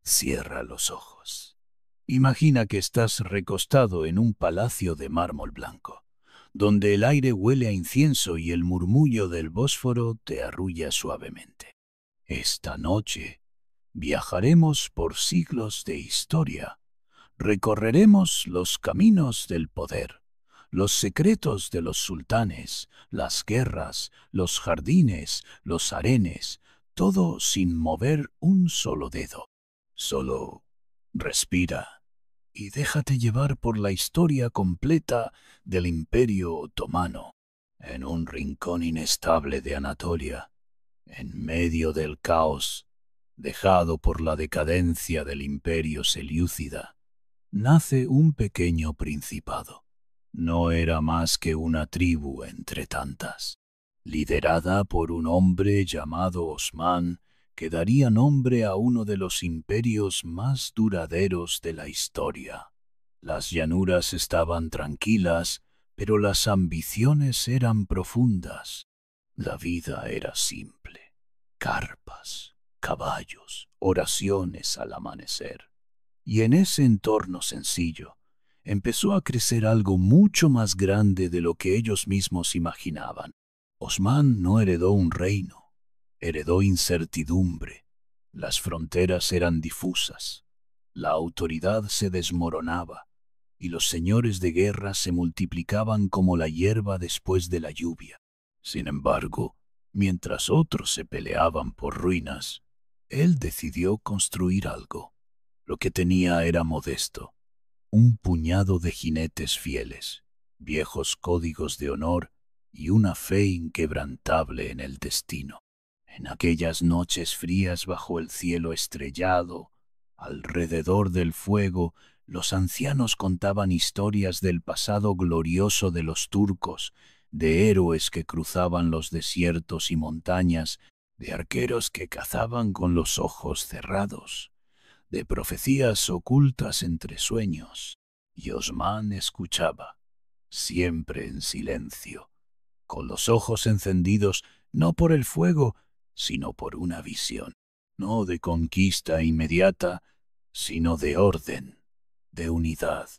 Cierra los ojos. Imagina que estás recostado en un palacio de mármol blanco, donde el aire huele a incienso y el murmullo del Bósforo te arrulla suavemente. Esta noche viajaremos por siglos de historia. Recorreremos los caminos del poder, los secretos de los sultanes, las guerras, los jardines, los harenes, todo sin mover un solo dedo. Solo respira y déjate llevar por la historia completa del Imperio Otomano. En un rincón inestable de Anatolia, en medio del caos, dejado por la decadencia del Imperio Selyúcida, nace un pequeño principado. No era más que una tribu entre tantas, liderada por un hombre llamado Osmán, que daría nombre a uno de los imperios más duraderos de la historia. Las llanuras estaban tranquilas, pero las ambiciones eran profundas. La vida era simple: carpas, caballos, oraciones al amanecer. Y en ese entorno sencillo empezó a crecer algo mucho más grande de lo que ellos mismos imaginaban. Osmán no heredó un reino, heredó incertidumbre. Las fronteras eran difusas, la autoridad se desmoronaba y los señores de guerra se multiplicaban como la hierba después de la lluvia. Sin embargo, mientras otros se peleaban por ruinas, él decidió construir algo. Lo que tenía era modesto: un puñado de jinetes fieles, viejos códigos de honor y una fe inquebrantable en el destino. En aquellas noches frías bajo el cielo estrellado, alrededor del fuego, los ancianos contaban historias del pasado glorioso de los turcos, de héroes que cruzaban los desiertos y montañas, de arqueros que cazaban con los ojos cerrados, de profecías ocultas entre sueños. Y Osmán escuchaba, siempre en silencio, con los ojos encendidos no por el fuego, sino por una visión, no de conquista inmediata, sino de orden, de unidad,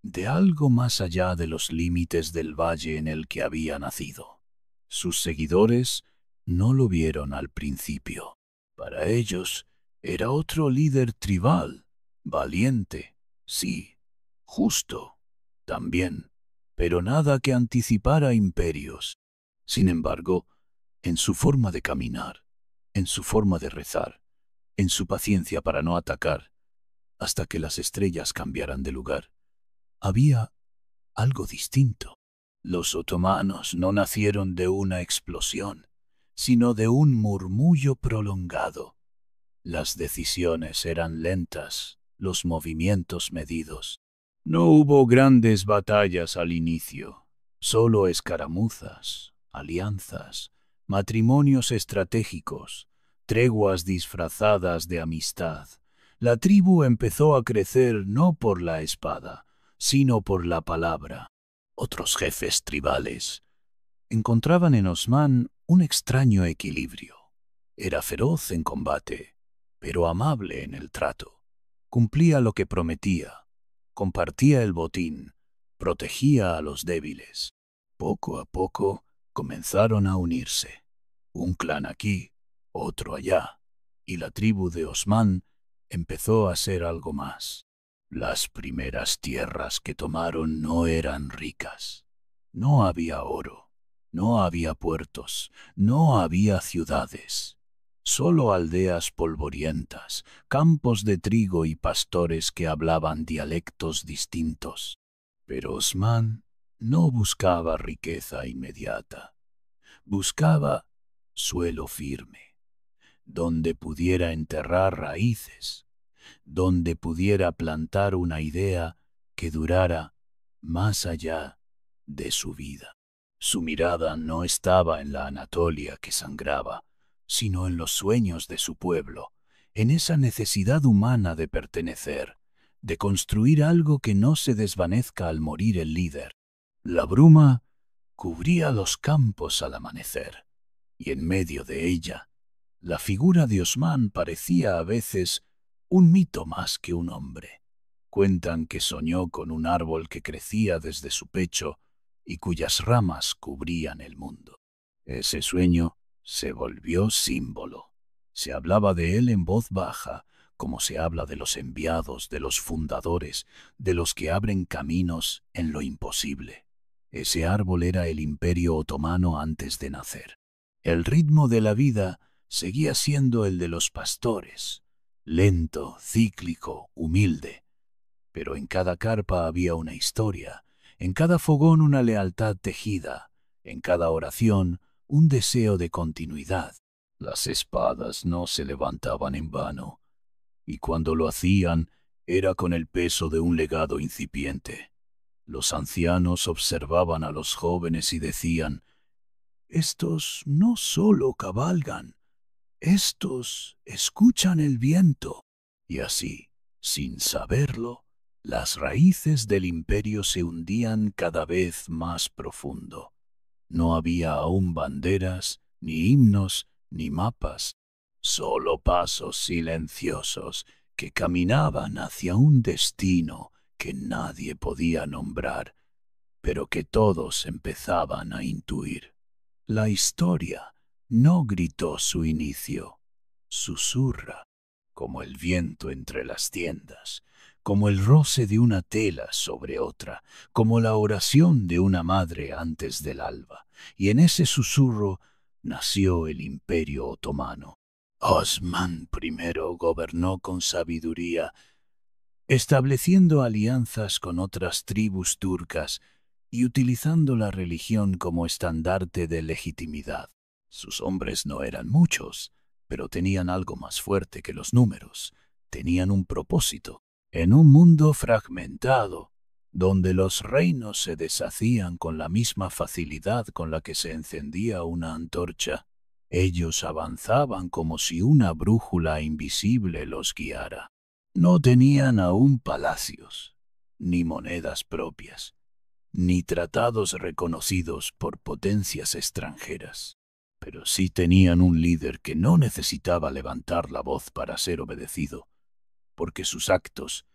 de algo más allá de los límites del valle en el que había nacido. Sus seguidores no lo vieron al principio. Para ellos era otro líder tribal, valiente, sí, justo, también, pero nada que anticipara imperios. Sin embargo, en su forma de caminar, en su forma de rezar, en su paciencia para no atacar, hasta que las estrellas cambiaran de lugar, había algo distinto. Los otomanos no nacieron de una explosión, sino de un murmullo prolongado. Las decisiones eran lentas, los movimientos medidos. No hubo grandes batallas al inicio, solo escaramuzas, alianzas, matrimonios estratégicos, treguas disfrazadas de amistad. La tribu empezó a crecer no por la espada, sino por la palabra. Otros jefes tribales encontraban en Osmán un extraño equilibrio. Era feroz en combate, pero amable en el trato. Cumplía lo que prometía, compartía el botín, protegía a los débiles. Poco a poco comenzaron a unirse. Un clan aquí, otro allá, y la tribu de Osmán empezó a ser algo más. Las primeras tierras que tomaron no eran ricas. No había oro, no había puertos, no había ciudades. Solo aldeas polvorientas, campos de trigo y pastores que hablaban dialectos distintos. Pero Osmán no buscaba riqueza inmediata. Buscaba suelo firme, donde pudiera enterrar raíces, donde pudiera plantar una idea que durara más allá de su vida. Su mirada no estaba en la Anatolia que sangraba, sino en los sueños de su pueblo, en esa necesidad humana de pertenecer, de construir algo que no se desvanezca al morir el líder. La bruma cubría los campos al amanecer, y en medio de ella, la figura de Osmán parecía a veces un mito más que un hombre. Cuentan que soñó con un árbol que crecía desde su pecho y cuyas ramas cubrían el mundo. Ese sueño se volvió símbolo. Se hablaba de él en voz baja, como se habla de los enviados, de los fundadores, de los que abren caminos en lo imposible. Ese árbol era el Imperio Otomano antes de nacer. El ritmo de la vida seguía siendo el de los pastores, lento, cíclico, humilde. Pero en cada carpa había una historia, en cada fogón una lealtad tejida, en cada oración un deseo de continuidad. Las espadas no se levantaban en vano, y cuando lo hacían era con el peso de un legado incipiente. Los ancianos observaban a los jóvenes y decían: «Estos no solo cabalgan, estos escuchan el viento». Y así, sin saberlo, las raíces del imperio se hundían cada vez más profundo. No había aún banderas, ni himnos, ni mapas, solo pasos silenciosos que caminaban hacia un destino que nadie podía nombrar, pero que todos empezaban a intuir. La historia no gritó su inicio, susurra, como el viento entre las tiendas, como el roce de una tela sobre otra, como la oración de una madre antes del alba, y en ese susurro nació el Imperio Otomano. Osman I gobernó con sabiduría, estableciendo alianzas con otras tribus turcas y utilizando la religión como estandarte de legitimidad. Sus hombres no eran muchos, pero tenían algo más fuerte que los números. Tenían un propósito. En un mundo fragmentado, donde los reinos se deshacían con la misma facilidad con la que se encendía una antorcha, ellos avanzaban como si una brújula invisible los guiara. No tenían aún palacios, ni monedas propias, ni tratados reconocidos por potencias extranjeras, pero sí tenían un líder que no necesitaba levantar la voz para ser obedecido, porque sus actos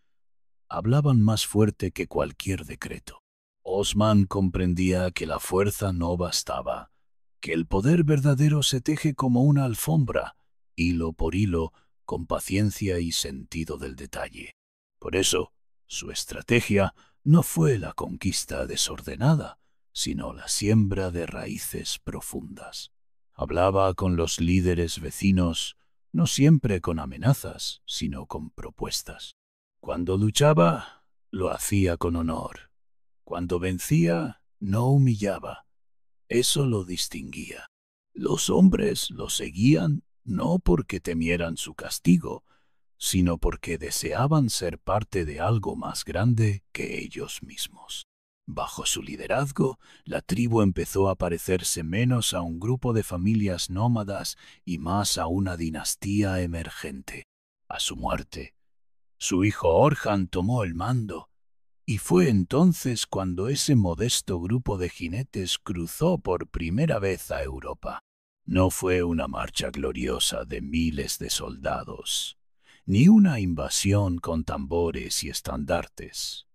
hablaban más fuerte que cualquier decreto. Osman comprendía que la fuerza no bastaba, que el poder verdadero se teje como una alfombra, hilo por hilo, con paciencia y sentido del detalle. Por eso, su estrategia no fue la conquista desordenada, sino la siembra de raíces profundas. Hablaba con los líderes vecinos, no siempre con amenazas, sino con propuestas. Cuando luchaba, lo hacía con honor. Cuando vencía, no humillaba. Eso lo distinguía. Los hombres lo seguían no porque temieran su castigo, sino porque deseaban ser parte de algo más grande que ellos mismos. Bajo su liderazgo, la tribu empezó a parecerse menos a un grupo de familias nómadas y más a una dinastía emergente. A su muerte, su hijo Orhan tomó el mando, y fue entonces cuando ese modesto grupo de jinetes cruzó por primera vez a Europa. No fue una marcha gloriosa de miles de soldados, ni una invasión con tambores y estandartes.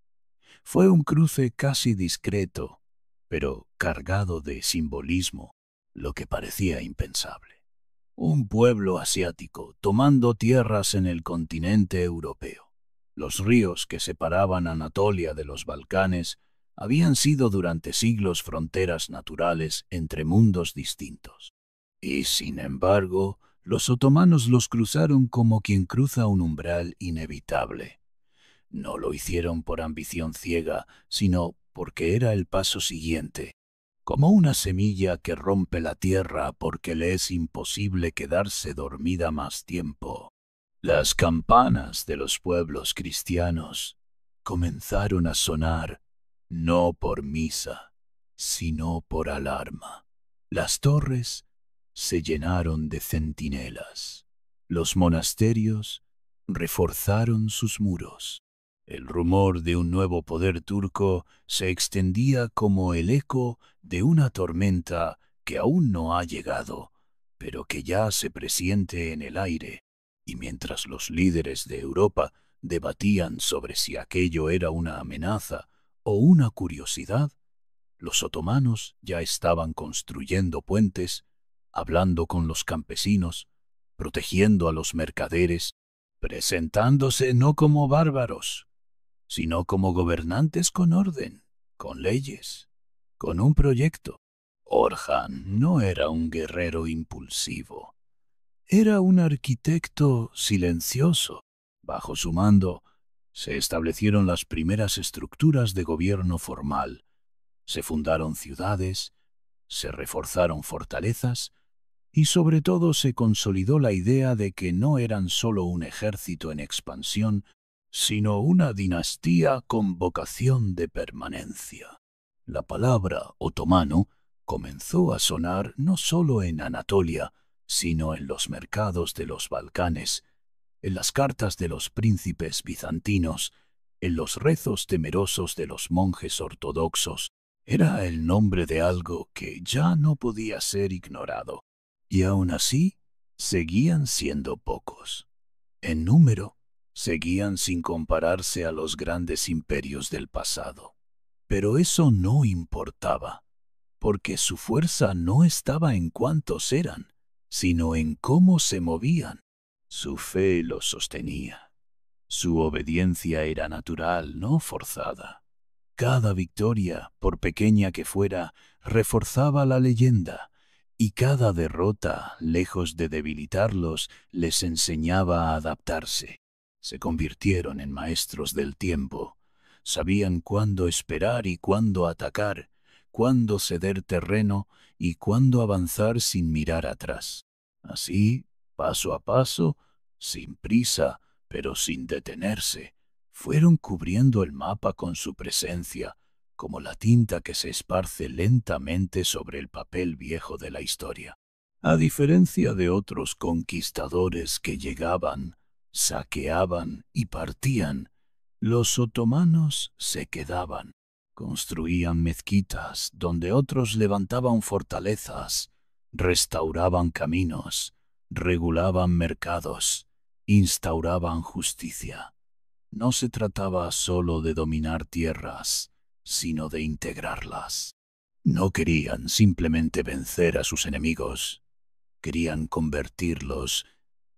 Fue un cruce casi discreto, pero cargado de simbolismo, lo que parecía impensable. Un pueblo asiático tomando tierras en el continente europeo. Los ríos que separaban Anatolia de los Balcanes habían sido durante siglos fronteras naturales entre mundos distintos. Y sin embargo, los otomanos los cruzaron como quien cruza un umbral inevitable. No lo hicieron por ambición ciega, sino porque era el paso siguiente, como una semilla que rompe la tierra porque le es imposible quedarse dormida más tiempo. Las campanas de los pueblos cristianos comenzaron a sonar no por misa, sino por alarma. Las torres se llenaron de centinelas. Los monasterios reforzaron sus muros. El rumor de un nuevo poder turco se extendía como el eco de una tormenta que aún no ha llegado, pero que ya se presiente en el aire. Y mientras los líderes de Europa debatían sobre si aquello era una amenaza o una curiosidad, los otomanos ya estaban construyendo puentes, hablando con los campesinos, protegiendo a los mercaderes, presentándose no como bárbaros, sino como gobernantes con orden, con leyes, con un proyecto. Orhan no era un guerrero impulsivo, era un arquitecto silencioso. Bajo su mando se establecieron las primeras estructuras de gobierno formal, se fundaron ciudades, se reforzaron fortalezas y sobre todo se consolidó la idea de que no eran solo un ejército en expansión, sino una dinastía con vocación de permanencia. La palabra otomano comenzó a sonar no solo en Anatolia, sino en los mercados de los Balcanes, en las cartas de los príncipes bizantinos, en los rezos temerosos de los monjes ortodoxos. Era el nombre de algo que ya no podía ser ignorado, y aún así seguían siendo pocos. En número, seguían sin compararse a los grandes imperios del pasado. Pero eso no importaba, porque su fuerza no estaba en cuántos eran, sino en cómo se movían. Su fe los sostenía. Su obediencia era natural, no forzada. Cada victoria, por pequeña que fuera, reforzaba la leyenda, y cada derrota, lejos de debilitarlos, les enseñaba a adaptarse. Se convirtieron en maestros del tiempo. Sabían cuándo esperar y cuándo atacar, cuándo ceder terreno y cuándo avanzar sin mirar atrás. Así, paso a paso, sin prisa, pero sin detenerse, fueron cubriendo el mapa con su presencia, como la tinta que se esparce lentamente sobre el papel viejo de la historia. A diferencia de otros conquistadores que llegaban, saqueaban y partían, los otomanos se quedaban. Construían mezquitas donde otros levantaban fortalezas, restauraban caminos, regulaban mercados, instauraban justicia. No se trataba solo de dominar tierras, sino de integrarlas. No querían simplemente vencer a sus enemigos, querían convertirlos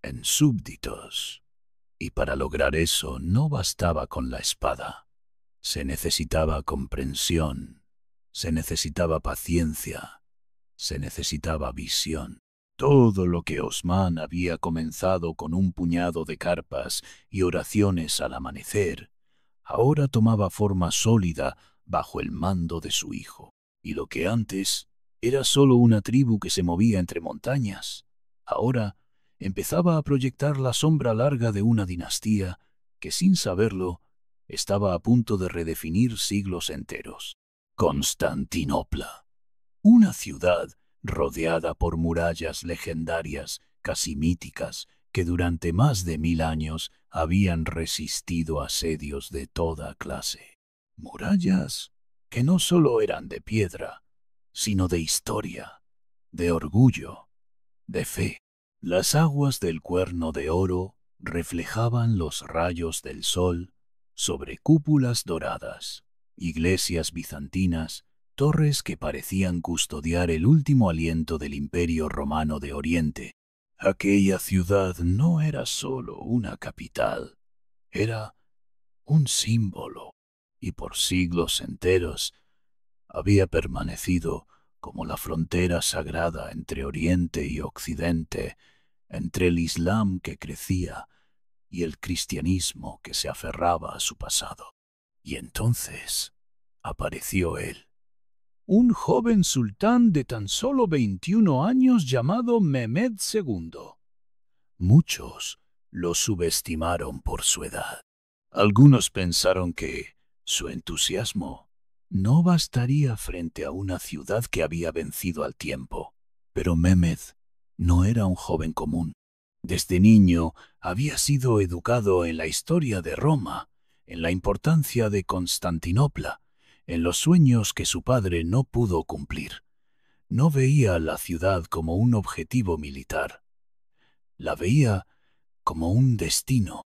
en súbditos. Y para lograr eso no bastaba con la espada. Se necesitaba comprensión, se necesitaba paciencia, se necesitaba visión. Todo lo que Osmán había comenzado con un puñado de carpas y oraciones al amanecer, ahora tomaba forma sólida bajo el mando de su hijo. Y lo que antes era solo una tribu que se movía entre montañas, ahora empezaba a proyectar la sombra larga de una dinastía que, sin saberlo, estaba a punto de redefinir siglos enteros. Constantinopla, una ciudad rodeada por murallas legendarias, casi míticas, que durante más de 1000 años habían resistido asedios de toda clase. Murallas que no solo eran de piedra, sino de historia, de orgullo, de fe. Las aguas del Cuerno de Oro reflejaban los rayos del sol sobre cúpulas doradas, iglesias bizantinas, torres que parecían custodiar el último aliento del Imperio Romano de Oriente. Aquella ciudad no era solo una capital, era un símbolo, y por siglos enteros había permanecido como la frontera sagrada entre Oriente y Occidente, entre el Islam que crecía y el cristianismo que se aferraba a su pasado. Y entonces apareció él, un joven sultán de tan solo 21 años llamado Mehmed II. Muchos lo subestimaron por su edad. Algunos pensaron que su entusiasmo no bastaría frente a una ciudad que había vencido al tiempo. Pero Mehmed no era un joven común. Desde niño había sido educado en la historia de Roma, en la importancia de Constantinopla, en los sueños que su padre no pudo cumplir. No veía la ciudad como un objetivo militar. La veía como un destino,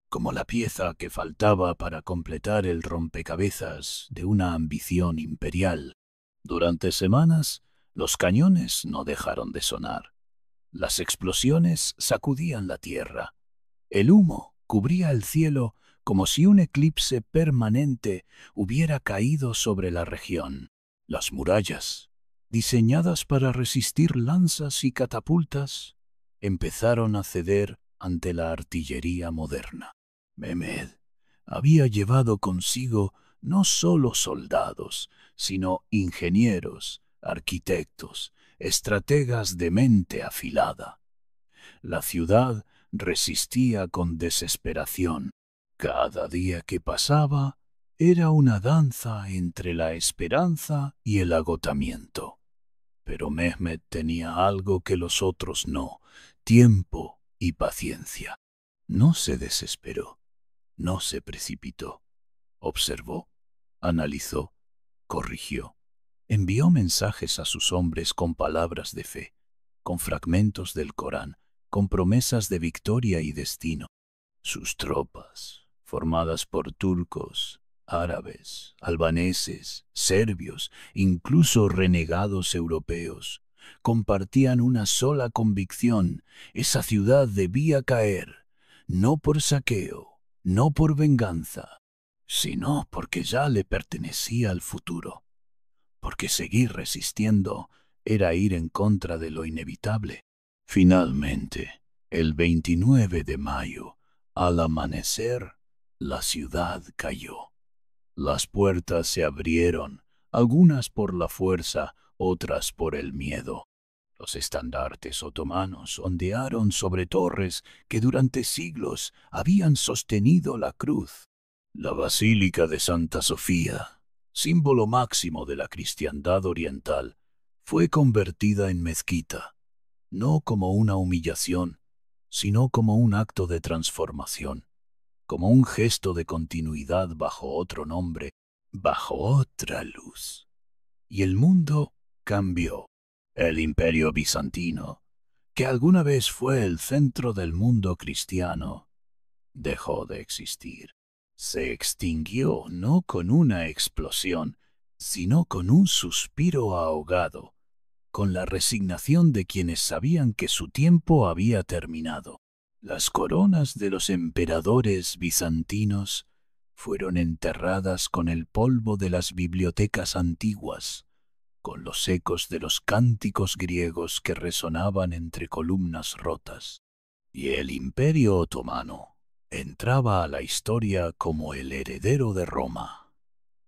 como la pieza que faltaba para completar el rompecabezas de una ambición imperial. Durante semanas, los cañones no dejaron de sonar. Las explosiones sacudían la tierra. El humo cubría el cielo como si un eclipse permanente hubiera caído sobre la región. Las murallas, diseñadas para resistir lanzas y catapultas, empezaron a ceder ante la artillería moderna. Mehmed había llevado consigo no solo soldados, sino ingenieros, arquitectos, estrategas de mente afilada. La ciudad resistía con desesperación. Cada día que pasaba era una danza entre la esperanza y el agotamiento. Pero Mehmed tenía algo que los otros no: tiempo y paciencia. No se desesperó, no se precipitó. Observó, analizó, corrigió. Envió mensajes a sus hombres con palabras de fe, con fragmentos del Corán, con promesas de victoria y destino. Sus tropas, formadas por turcos, árabes, albaneses, serbios, incluso renegados europeos, compartían una sola convicción: esa ciudad debía caer, no por saqueo, no por venganza, sino porque ya le pertenecía al futuro, porque seguir resistiendo era ir en contra de lo inevitable. Finalmente, el 29 de mayo, al amanecer, la ciudad cayó. Las puertas se abrieron, algunas por la fuerza, otras por el miedo. Los estandartes otomanos ondearon sobre torres que durante siglos habían sostenido la cruz. La Basílica de Santa Sofía, símbolo máximo de la cristiandad oriental, fue convertida en mezquita, no como una humillación, sino como un acto de transformación, como un gesto de continuidad bajo otro nombre, bajo otra luz. Y el mundo cambió. El Imperio Bizantino, que alguna vez fue el centro del mundo cristiano, dejó de existir. Se extinguió no con una explosión, sino con un suspiro ahogado, con la resignación de quienes sabían que su tiempo había terminado. Las coronas de los emperadores bizantinos fueron enterradas con el polvo de las bibliotecas antiguas, con los ecos de los cánticos griegos que resonaban entre columnas rotas. Y el Imperio Otomano entraba a la historia como el heredero de Roma,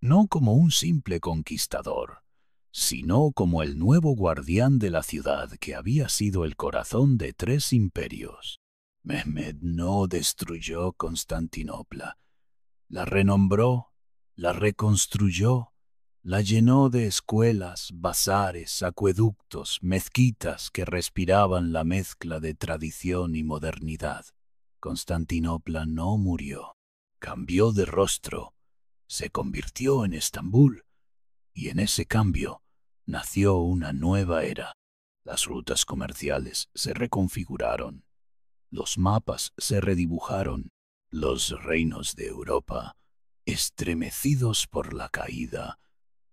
no como un simple conquistador, sino como el nuevo guardián de la ciudad que había sido el corazón de tres imperios. Mehmed no destruyó Constantinopla, la renombró, la reconstruyó, la llenó de escuelas, bazares, acueductos, mezquitas que respiraban la mezcla de tradición y modernidad. Constantinopla no murió, cambió de rostro, se convirtió en Estambul, y en ese cambio nació una nueva era. Las rutas comerciales se reconfiguraron, los mapas se redibujaron, los reinos de Europa, estremecidos por la caída,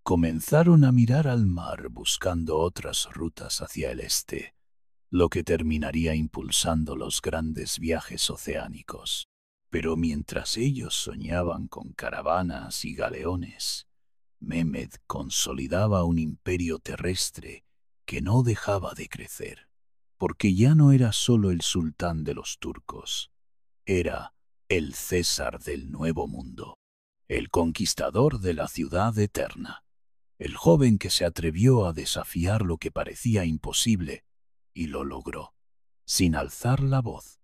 comenzaron a mirar al mar buscando otras rutas hacia el este, lo que terminaría impulsando los grandes viajes oceánicos. Pero mientras ellos soñaban con caravanas y galeones, Mehmed consolidaba un imperio terrestre que no dejaba de crecer, porque ya no era solo el sultán de los turcos, era el César del Nuevo Mundo, el conquistador de la ciudad eterna, el joven que se atrevió a desafiar lo que parecía imposible y lo logró, sin alzar la voz,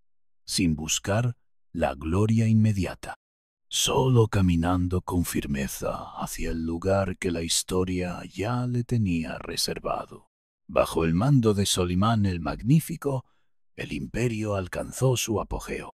sin buscar la gloria inmediata, solo caminando con firmeza hacia el lugar que la historia ya le tenía reservado. Bajo el mando de Solimán el Magnífico, el imperio alcanzó su apogeo.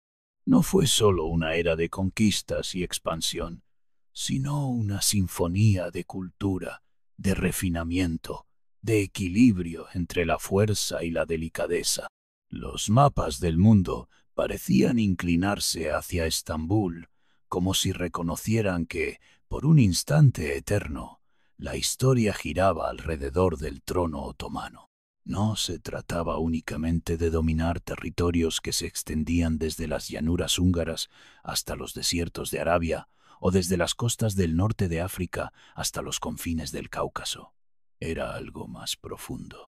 No fue solo una era de conquistas y expansión, sino una sinfonía de cultura, de refinamiento, de equilibrio entre la fuerza y la delicadeza. Los mapas del mundo Parecían inclinarse hacia Estambul, como si reconocieran que, por un instante eterno, la historia giraba alrededor del trono otomano. No se trataba únicamente de dominar territorios que se extendían desde las llanuras húngaras hasta los desiertos de Arabia o desde las costas del norte de África hasta los confines del Cáucaso. Era algo más profundo.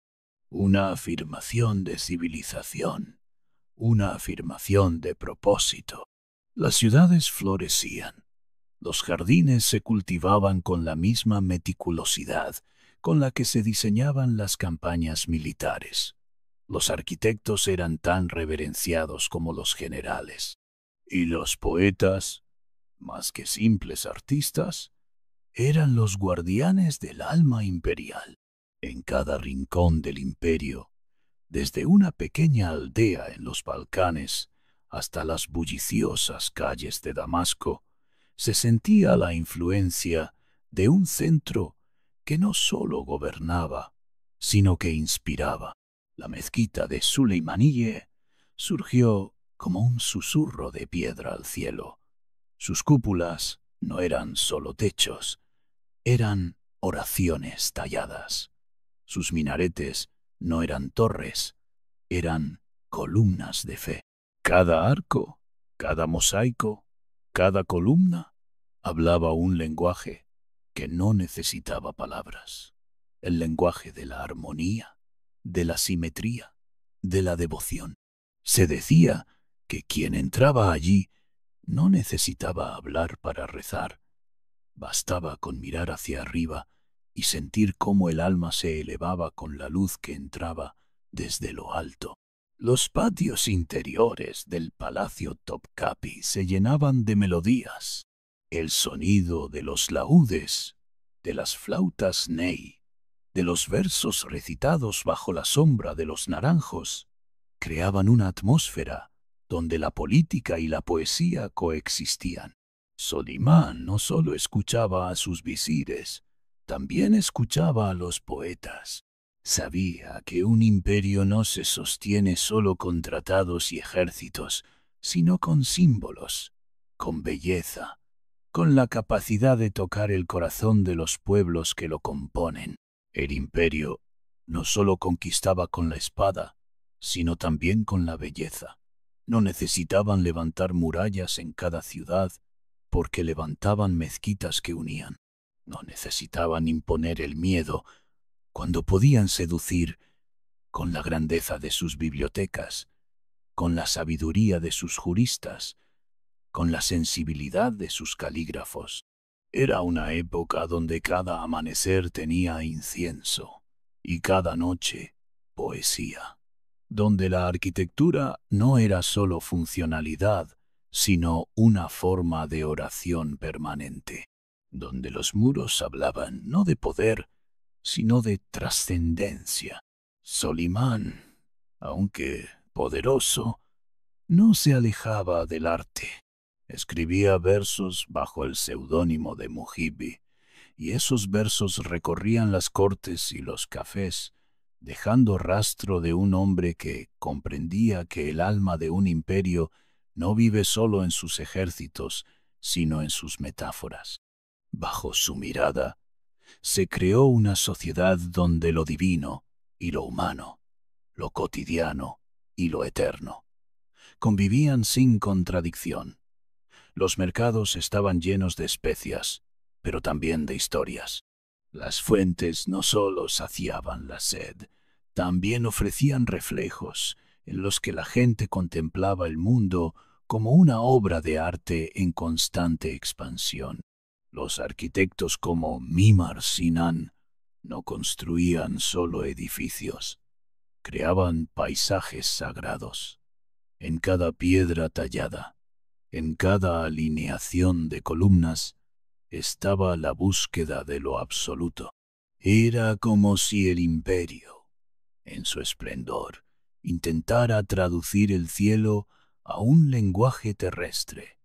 Una afirmación de civilización, una afirmación de propósito. Las ciudades florecían. Los jardines se cultivaban con la misma meticulosidad con la que se diseñaban las campañas militares. Los arquitectos eran tan reverenciados como los generales. Y los poetas, más que simples artistas, eran los guardianes del alma imperial. En cada rincón del imperio, desde una pequeña aldea en los Balcanes hasta las bulliciosas calles de Damasco, se sentía la influencia de un centro que no solo gobernaba, sino que inspiraba. La mezquita de Suleimaniye surgió como un susurro de piedra al cielo. Sus cúpulas no eran solo techos, eran oraciones talladas. Sus minaretes no eran torres, eran columnas de fe. Cada arco, cada mosaico, cada columna hablaba un lenguaje que no necesitaba palabras. El lenguaje de la armonía, de la simetría, de la devoción. Se decía que quien entraba allí no necesitaba hablar para rezar. Bastaba con mirar hacia arriba y sentir cómo el alma se elevaba con la luz que entraba desde lo alto. Los patios interiores del Palacio Topkapi se llenaban de melodías. El sonido de los laúdes, de las flautas ney, de los versos recitados bajo la sombra de los naranjos, creaban una atmósfera donde la política y la poesía coexistían. Solimán no solo escuchaba a sus visires, también escuchaba a los poetas. Sabía que un imperio no se sostiene solo con tratados y ejércitos, sino con símbolos, con belleza, con la capacidad de tocar el corazón de los pueblos que lo componen. El imperio no solo conquistaba con la espada, sino también con la belleza. No necesitaban levantar murallas en cada ciudad, porque levantaban mezquitas que unían. No necesitaban imponer el miedo, cuando podían seducir con la grandeza de sus bibliotecas, con la sabiduría de sus juristas, con la sensibilidad de sus calígrafos. Era una época donde cada amanecer tenía incienso y cada noche poesía, donde la arquitectura no era solo funcionalidad, sino una forma de oración permanente, donde los muros hablaban no de poder, sino de trascendencia. Solimán, aunque poderoso, no se alejaba del arte. Escribía versos bajo el seudónimo de Mujibi, y esos versos recorrían las cortes y los cafés, dejando rastro de un hombre que comprendía que el alma de un imperio no vive solo en sus ejércitos, sino en sus metáforas. Bajo su mirada, se creó una sociedad donde lo divino y lo humano, lo cotidiano y lo eterno, convivían sin contradicción. Los mercados estaban llenos de especias, pero también de historias. Las fuentes no solo saciaban la sed, también ofrecían reflejos en los que la gente contemplaba el mundo como una obra de arte en constante expansión. Los arquitectos como Mimar Sinan no construían solo edificios, creaban paisajes sagrados. En cada piedra tallada, en cada alineación de columnas, estaba la búsqueda de lo absoluto. Era como si el imperio, en su esplendor, intentara traducir el cielo a un lenguaje terrestre.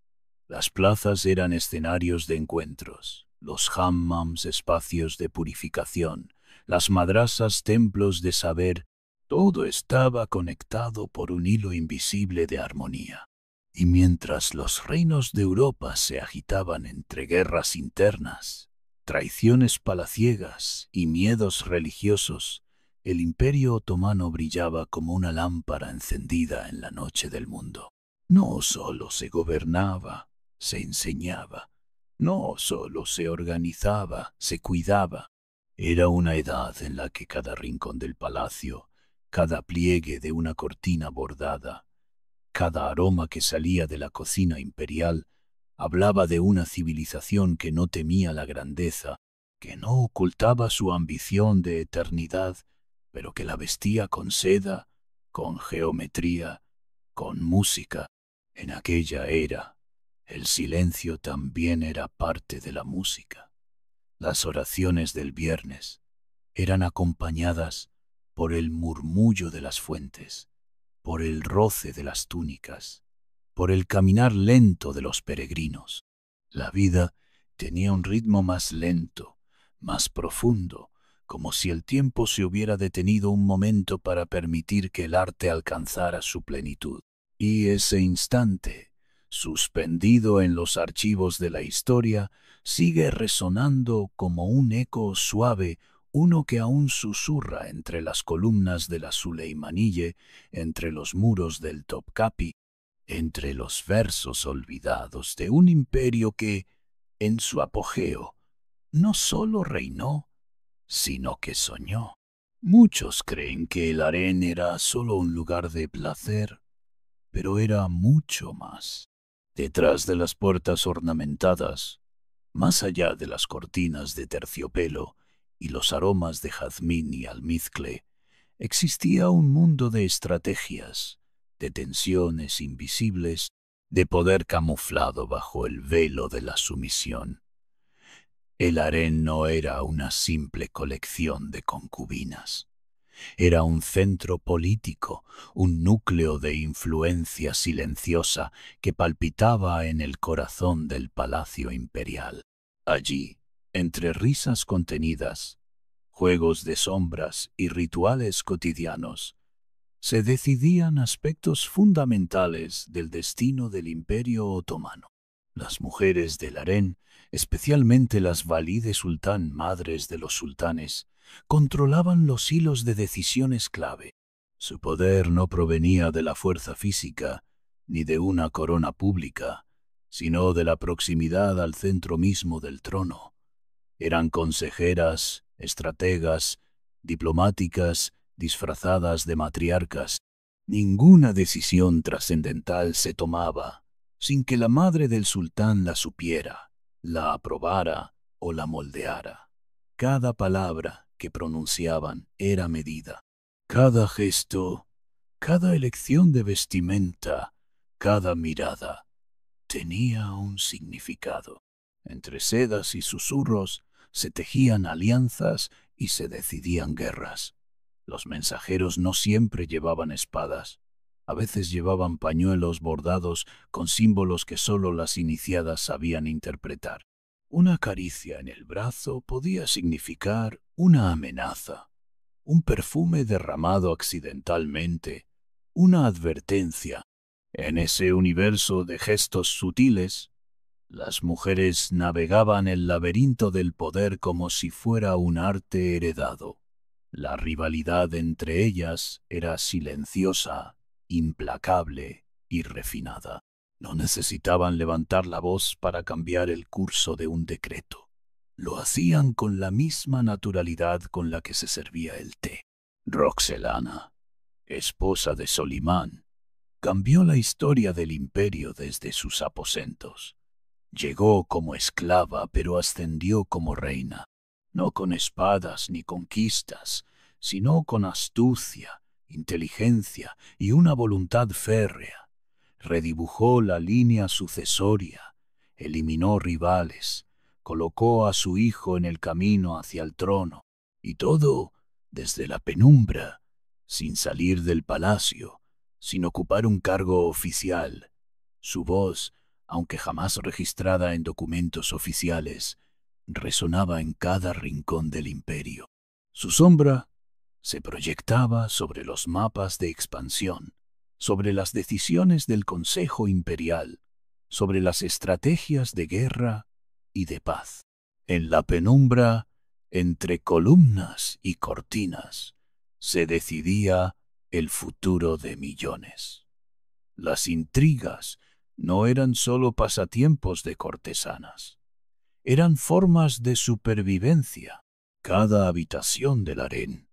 Las plazas eran escenarios de encuentros, los hammams espacios de purificación, las madrasas templos de saber Todo estaba conectado por un hilo invisible de armonía. Y mientras los reinos de Europa se agitaban entre guerras internas, traiciones palaciegas y miedos religiosos, el Imperio Otomano brillaba como una lámpara encendida en la noche del mundo. No solo se gobernaba, se enseñaba. No solo se organizaba, se cuidaba. Era una edad en la que cada rincón del palacio, cada pliegue de una cortina bordada, cada aroma que salía de la cocina imperial, hablaba de una civilización que no temía la grandeza, que no ocultaba su ambición de eternidad, pero que la vestía con seda, con geometría, con música. En aquella era, el silencio también era parte de la música. Las oraciones del viernes eran acompañadas por el murmullo de las fuentes, por el roce de las túnicas, por el caminar lento de los peregrinos. La vida tenía un ritmo más lento, más profundo, como si el tiempo se hubiera detenido un momento para permitir que el arte alcanzara su plenitud. Y ese instante, suspendido en los archivos de la historia, sigue resonando como un eco suave, uno que aún susurra entre las columnas de la Suleimanille, entre los muros del Topkapi, entre los versos olvidados de un imperio que, en su apogeo, no solo reinó, sino que soñó. Muchos creen que el harén era solo un lugar de placer, pero era mucho más. Detrás de las puertas ornamentadas, más allá de las cortinas de terciopelo y los aromas de jazmín y almizcle, existía un mundo de estrategias, de tensiones invisibles, de poder camuflado bajo el velo de la sumisión. El harén no era una simple colección de concubinas. Era un centro político, un núcleo de influencia silenciosa que palpitaba en el corazón del palacio imperial. Allí, entre risas contenidas, juegos de sombras y rituales cotidianos, se decidían aspectos fundamentales del destino del Imperio Otomano. Las mujeres del harén, especialmente las valide sultán, madres de los sultanes, controlaban los hilos de decisiones clave. Su poder no provenía de la fuerza física ni de una corona pública, sino de la proximidad al centro mismo del trono. Eran consejeras, estrategas, diplomáticas, disfrazadas de matriarcas. Ninguna decisión trascendental se tomaba sin que la madre del sultán la supiera, la aprobara o la moldeara. Cada palabra que pronunciaban era medida. Cada gesto, cada elección de vestimenta, cada mirada tenía un significado. Entre sedas y susurros se tejían alianzas y se decidían guerras. Los mensajeros no siempre llevaban espadas. A veces llevaban pañuelos bordados con símbolos que sólo las iniciadas sabían interpretar. Una caricia en el brazo podía significar una amenaza, un perfume derramado accidentalmente, una advertencia. En ese universo de gestos sutiles, las mujeres navegaban el laberinto del poder como si fuera un arte heredado. La rivalidad entre ellas era silenciosa, implacable y refinada. No necesitaban levantar la voz para cambiar el curso de un decreto. Lo hacían con la misma naturalidad con la que se servía el té. Roxelana, esposa de Solimán, cambió la historia del imperio desde sus aposentos. Llegó como esclava, pero ascendió como reina, no con espadas ni conquistas, sino con astucia, inteligencia y una voluntad férrea. Redibujó la línea sucesoria, eliminó rivales, colocó a su hijo en el camino hacia el trono, y todo desde la penumbra, sin salir del palacio, sin ocupar un cargo oficial. Su voz, aunque jamás registrada en documentos oficiales, resonaba en cada rincón del imperio. Su sombra se proyectaba sobre los mapas de expansión, sobre las decisiones del Consejo Imperial, sobre las estrategias de guerra y de paz. En la penumbra, entre columnas y cortinas, se decidía el futuro de millones. Las intrigas no eran solo pasatiempos de cortesanas, eran formas de supervivencia. Cada habitación del harén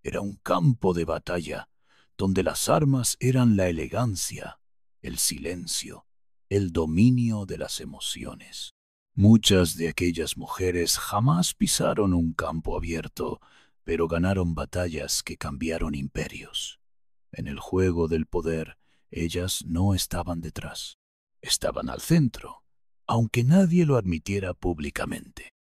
era un campo de batalla donde las armas eran la elegancia, el silencio, el dominio de las emociones. Muchas de aquellas mujeres jamás pisaron un campo abierto, pero ganaron batallas que cambiaron imperios. En el juego del poder, ellas no estaban detrás, estaban al centro, aunque nadie lo admitiera públicamente.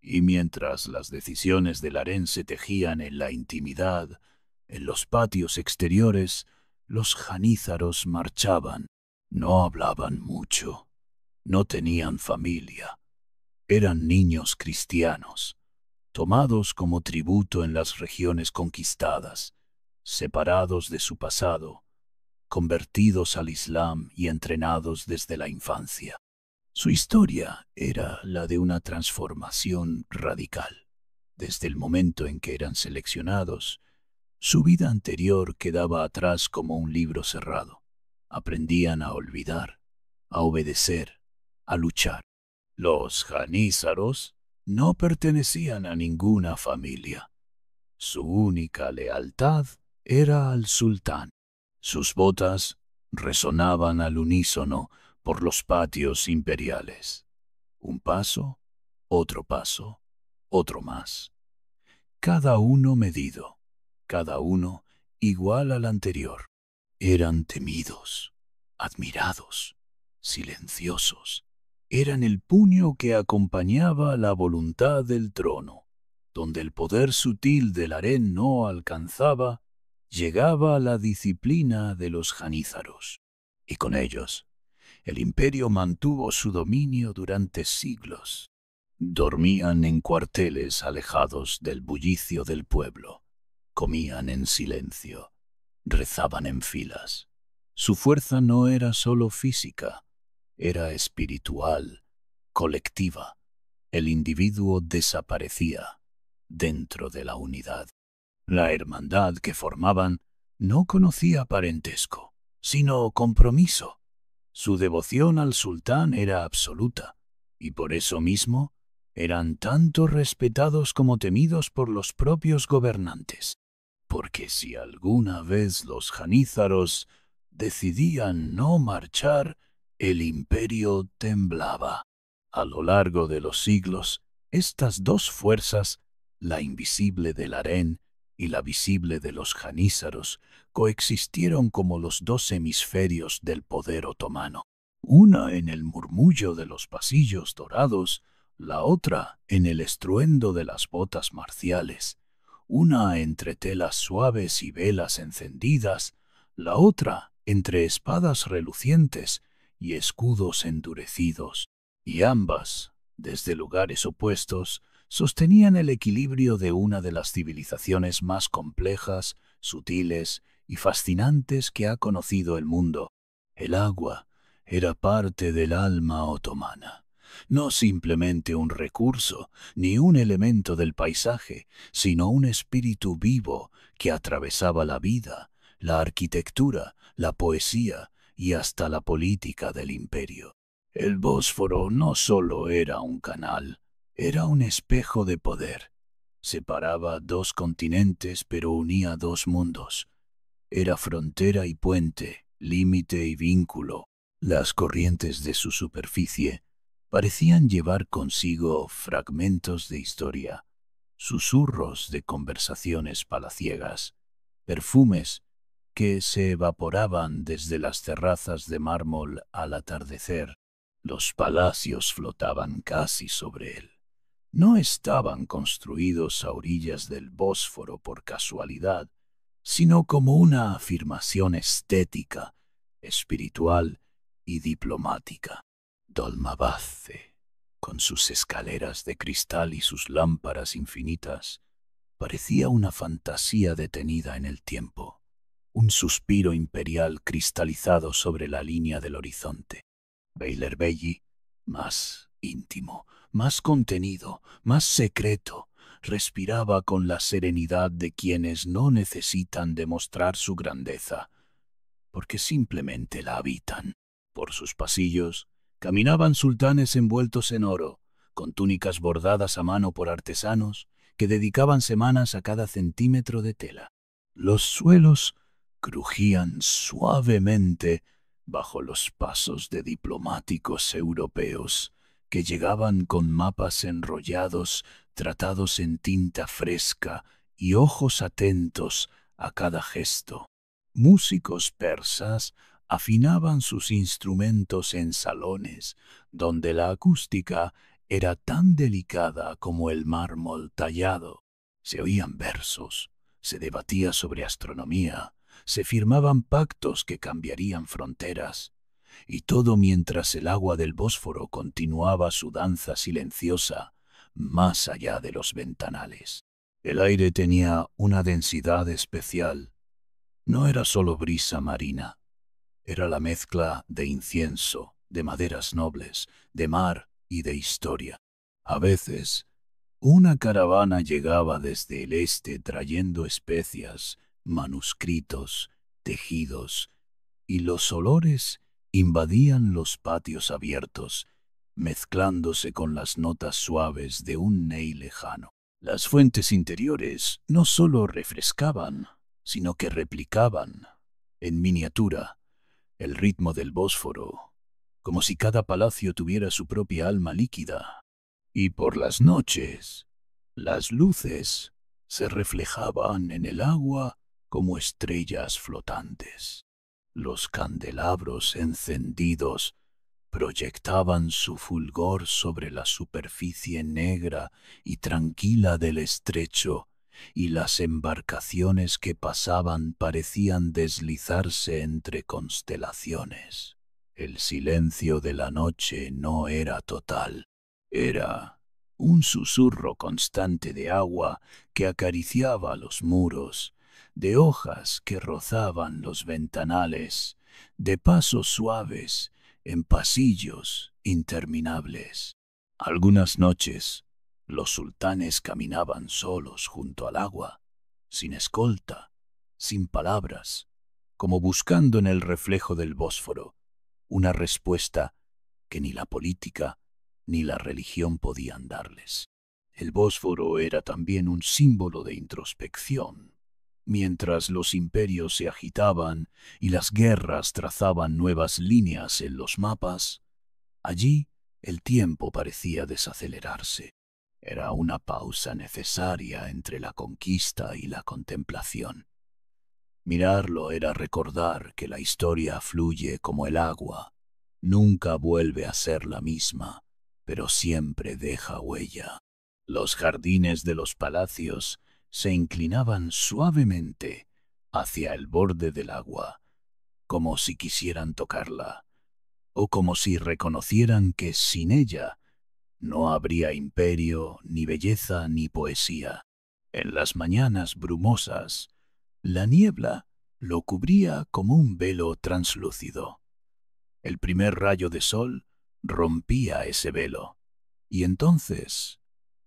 Y mientras las decisiones del harén se tejían en la intimidad, en los patios exteriores, los janízaros marchaban. No hablaban mucho, no tenían familia. Eran niños cristianos, tomados como tributo en las regiones conquistadas, separados de su pasado, convertidos al Islam y entrenados desde la infancia. Su historia era la de una transformación radical. Desde el momento en que eran seleccionados, su vida anterior quedaba atrás como un libro cerrado. Aprendían a olvidar, a obedecer, a luchar. Los janízaros no pertenecían a ninguna familia. Su única lealtad era al sultán. Sus botas resonaban al unísono por los patios imperiales. Un paso, otro más. Cada uno medido, cada uno igual al anterior. Eran temidos, admirados, silenciosos. Eran el puño que acompañaba la voluntad del trono. Donde el poder sutil del harén no alcanzaba, llegaba la disciplina de los janízaros. Y con ellos, el imperio mantuvo su dominio durante siglos. Dormían en cuarteles alejados del bullicio del pueblo. Comían en silencio. Rezaban en filas. Su fuerza no era solo física, era espiritual, colectiva. El individuo desaparecía dentro de la unidad. La hermandad que formaban no conocía parentesco, sino compromiso. Su devoción al sultán era absoluta, y por eso mismo eran tanto respetados como temidos por los propios gobernantes. Porque si alguna vez los janízaros decidían no marchar, el imperio temblaba. A lo largo de los siglos, estas dos fuerzas, la invisible del harén y la visible de los janízaros, coexistieron como los dos hemisferios del poder otomano. Una en el murmullo de los pasillos dorados, la otra en el estruendo de las botas marciales. Una entre telas suaves y velas encendidas, la otra entre espadas relucientes y escudos endurecidos, y ambas, desde lugares opuestos, sostenían el equilibrio de una de las civilizaciones más complejas, sutiles y fascinantes que ha conocido el mundo. El agua era parte del alma otomana, no simplemente un recurso ni un elemento del paisaje, sino un espíritu vivo que atravesaba la vida, la arquitectura, la poesía y hasta la política del imperio. El Bósforo no solo era un canal, era un espejo de poder. Separaba dos continentes pero unía dos mundos. Era frontera y puente, límite y vínculo. Las corrientes de su superficie parecían llevar consigo fragmentos de historia, susurros de conversaciones palaciegas, perfumes que se evaporaban desde las terrazas de mármol al atardecer. Los palacios flotaban casi sobre él. No estaban construidos a orillas del Bósforo por casualidad, sino como una afirmación estética, espiritual y diplomática. Dolmabahce, con sus escaleras de cristal y sus lámparas infinitas, parecía una fantasía detenida en el tiempo, un suspiro imperial cristalizado sobre la línea del horizonte. Beylerbeyli, más íntimo, más contenido, más secreto, respiraba con la serenidad de quienes no necesitan demostrar su grandeza, porque simplemente la habitan. Por sus pasillos caminaban sultanes envueltos en oro, con túnicas bordadas a mano por artesanos que dedicaban semanas a cada centímetro de tela. Los suelos crujían suavemente bajo los pasos de diplomáticos europeos que llegaban con mapas enrollados, tratados en tinta fresca y ojos atentos a cada gesto. Músicos persas afinaban sus instrumentos en salones donde la acústica era tan delicada como el mármol tallado. Se oían versos, se debatía sobre astronomía, se firmaban pactos que cambiarían fronteras, y todo mientras el agua del Bósforo continuaba su danza silenciosa más allá de los ventanales. El aire tenía una densidad especial. No era solo brisa marina, era la mezcla de incienso, de maderas nobles, de mar y de historia. A veces, una caravana llegaba desde el este trayendo especias, manuscritos, tejidos, y los olores invadían los patios abiertos, mezclándose con las notas suaves de un ney lejano. Las fuentes interiores no solo refrescaban, sino que replicaban, en miniatura, el ritmo del Bósforo, como si cada palacio tuviera su propia alma líquida. Y por las noches, las luces se reflejaban en el agua como estrellas flotantes. Los candelabros encendidos proyectaban su fulgor sobre la superficie negra y tranquila del estrecho, y las embarcaciones que pasaban parecían deslizarse entre constelaciones. El silencio de la noche no era total, era un susurro constante de agua que acariciaba los muros, de hojas que rozaban los ventanales, de pasos suaves en pasillos interminables. Algunas noches, los sultanes caminaban solos junto al agua, sin escolta, sin palabras, como buscando en el reflejo del Bósforo una respuesta que ni la política ni la religión podían darles. El Bósforo era también un símbolo de introspección. Mientras los imperios se agitaban y las guerras trazaban nuevas líneas en los mapas, allí el tiempo parecía desacelerarse. Era una pausa necesaria entre la conquista y la contemplación. Mirarlo era recordar que la historia fluye como el agua, nunca vuelve a ser la misma, pero siempre deja huella. Los jardines de los palacios se inclinaban suavemente hacia el borde del agua, como si quisieran tocarla, o como si reconocieran que sin ella no habría imperio, ni belleza, ni poesía. En las mañanas brumosas, la niebla lo cubría como un velo translúcido. El primer rayo de sol rompía ese velo, y entonces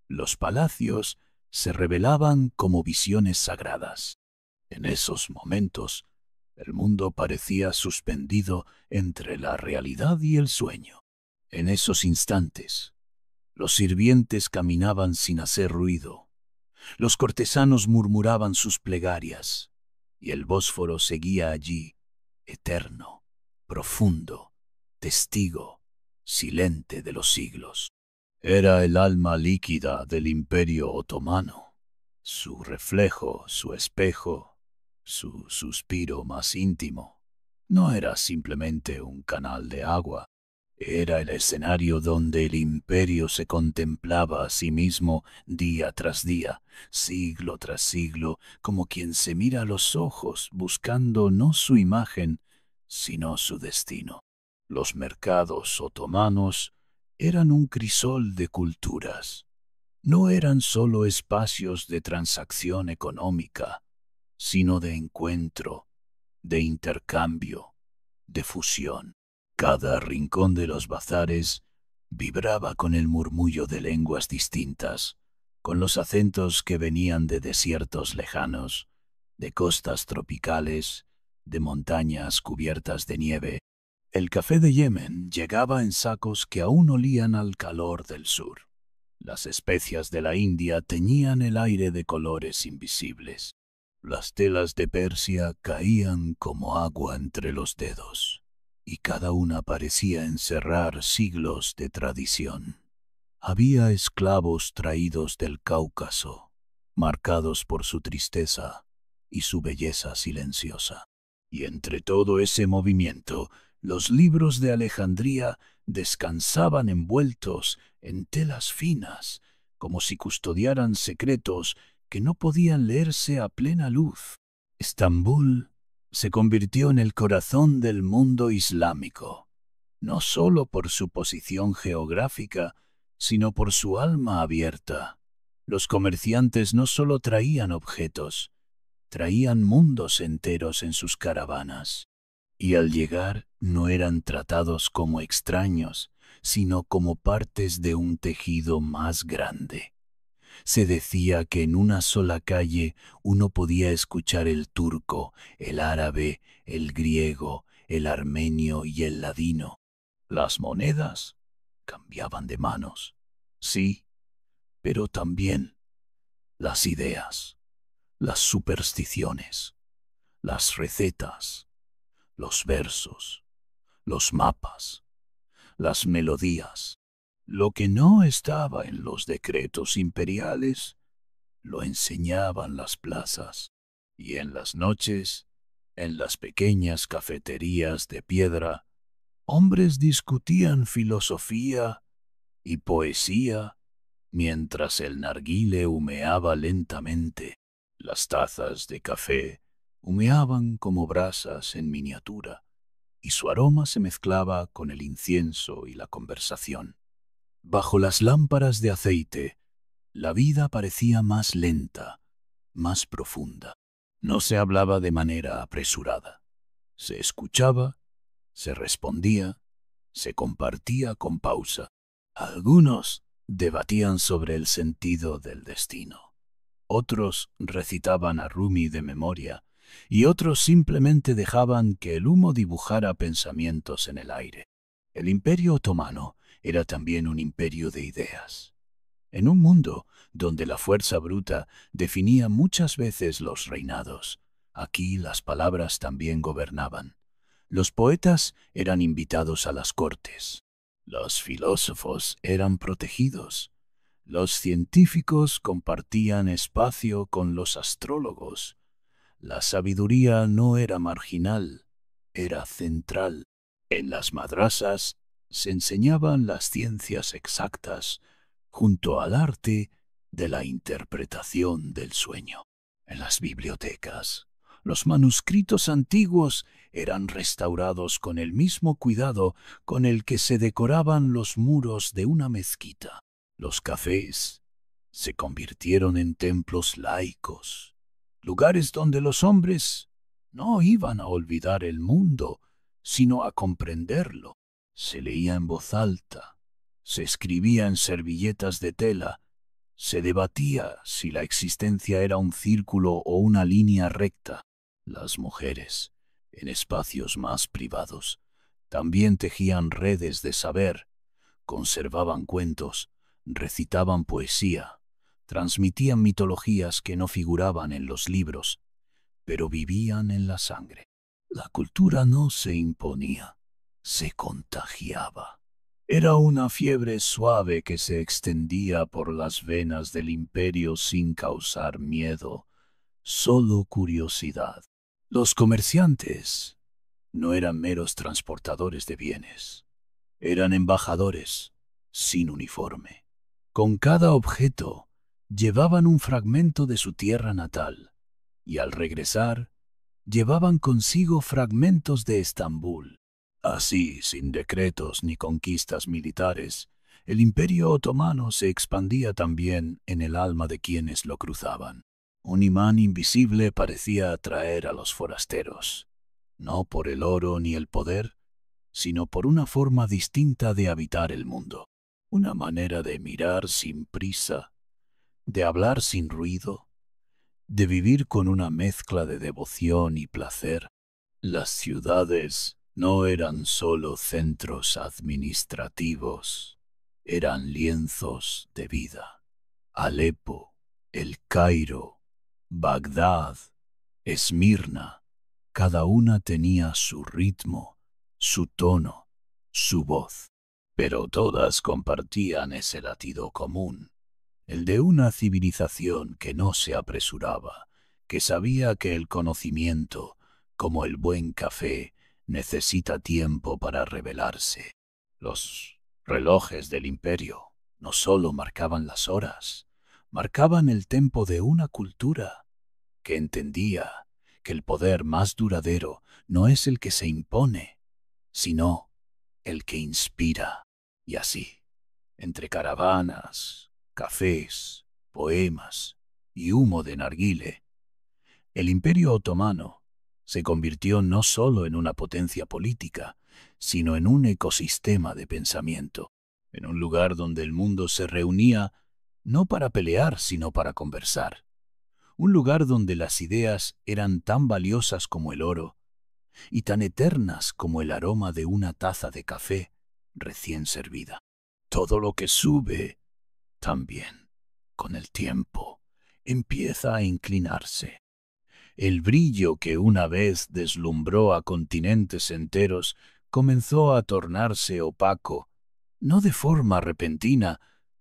los palacios se revelaban como visiones sagradas. En esos momentos, el mundo parecía suspendido entre la realidad y el sueño. En esos instantes, los sirvientes caminaban sin hacer ruido, los cortesanos murmuraban sus plegarias, y el Bósforo seguía allí, eterno, profundo, testigo, silente de los siglos. Era el alma líquida del Imperio Otomano, su reflejo, su espejo, su suspiro más íntimo. No era simplemente un canal de agua, era el escenario donde el imperio se contemplaba a sí mismo día tras día, siglo tras siglo, como quien se mira a los ojos buscando no su imagen, sino su destino. Los mercados otomanos eran un crisol de culturas. no eran solo espacios de transacción económica, sino de encuentro, de intercambio, de fusión. Cada rincón de los bazares vibraba con el murmullo de lenguas distintas, con los acentos que venían de desiertos lejanos, de costas tropicales, de montañas cubiertas de nieve. El café de Yemen llegaba en sacos que aún olían al calor del sur. Las especias de la India teñían el aire de colores invisibles. Las telas de Persia caían como agua entre los dedos, y cada una parecía encerrar siglos de tradición. Había esclavos traídos del Cáucaso, marcados por su tristeza y su belleza silenciosa. Y entre todo ese movimiento, los libros de Alejandría descansaban envueltos en telas finas, como si custodiaran secretos que no podían leerse a plena luz. Estambul se convirtió en el corazón del mundo islámico, no solo por su posición geográfica, sino por su alma abierta. Los comerciantes no solo traían objetos, traían mundos enteros en sus caravanas, y al llegar no eran tratados como extraños, sino como partes de un tejido más grande. Se decía que en una sola calle uno podía escuchar el turco, el árabe, el griego, el armenio y el ladino. Las monedas cambiaban de manos, sí, pero también las ideas, las supersticiones, las recetas, los versos, los mapas, las melodías. Lo que no estaba en los decretos imperiales, lo enseñaban las plazas, y en las noches, en las pequeñas cafeterías de piedra, hombres discutían filosofía y poesía mientras el narguile humeaba lentamente. Las tazas de café humeaban como brasas en miniatura, y su aroma se mezclaba con el incienso y la conversación. Bajo las lámparas de aceite, la vida parecía más lenta, más profunda. No se hablaba de manera apresurada. Se escuchaba, se respondía, se compartía con pausa. Algunos debatían sobre el sentido del destino. Otros recitaban a Rumi de memoria, y otros simplemente dejaban que el humo dibujara pensamientos en el aire. El Imperio Otomano era también un imperio de ideas. En un mundo donde la fuerza bruta definía muchas veces los reinados, aquí las palabras también gobernaban. Los poetas eran invitados a las cortes. Los filósofos eran protegidos. Los científicos compartían espacio con los astrólogos. La sabiduría no era marginal, era central. En las madrasas se enseñaban las ciencias exactas junto al arte de la interpretación del sueño. En las bibliotecas, los manuscritos antiguos eran restaurados con el mismo cuidado con el que se decoraban los muros de una mezquita. Los cafés se convirtieron en templos laicos, lugares donde los hombres no iban a olvidar el mundo, sino a comprenderlo. Se leía en voz alta, se escribía en servilletas de tela, se debatía si la existencia era un círculo o una línea recta. Las mujeres, en espacios más privados, también tejían redes de saber, conservaban cuentos, recitaban poesía, transmitían mitologías que no figuraban en los libros, pero vivían en la sangre. La cultura no se imponía, se contagiaba. Era una fiebre suave que se extendía por las venas del imperio sin causar miedo, solo curiosidad. Los comerciantes no eran meros transportadores de bienes, eran embajadores sin uniforme. Con cada objeto llevaban un fragmento de su tierra natal, y al regresar llevaban consigo fragmentos de Estambul. Así, sin decretos ni conquistas militares, El Imperio Otomano se expandía también en el alma de quienes lo cruzaban. Un imán invisible parecía atraer a los forasteros, no por el oro ni el poder, sino por una forma distinta de habitar el mundo, una manera de mirar sin prisa, de hablar sin ruido, de vivir con una mezcla de devoción y placer. Las ciudades no eran solo centros administrativos, eran lienzos de vida. Alepo, El Cairo, Bagdad, Esmirna, cada una tenía su ritmo, su tono, su voz, pero todas compartían ese latido común, el de una civilización que no se apresuraba, que sabía que el conocimiento, como el buen café, necesita tiempo para revelarse. Los relojes del imperio no solo marcaban las horas, marcaban el tempo de una cultura que entendía que el poder más duradero no es el que se impone, sino el que inspira. Y así, entre caravanas, cafés, poemas y humo de narguile, el Imperio Otomano se convirtió no solo en una potencia política, sino en un ecosistema de pensamiento, en un lugar donde el mundo se reunía no para pelear, sino para conversar, un lugar donde las ideas eran tan valiosas como el oro y tan eternas como el aroma de una taza de café recién servida. Todo lo que sube, también, con el tiempo, empieza a inclinarse. El brillo que una vez deslumbró a continentes enteros comenzó a tornarse opaco, no de forma repentina,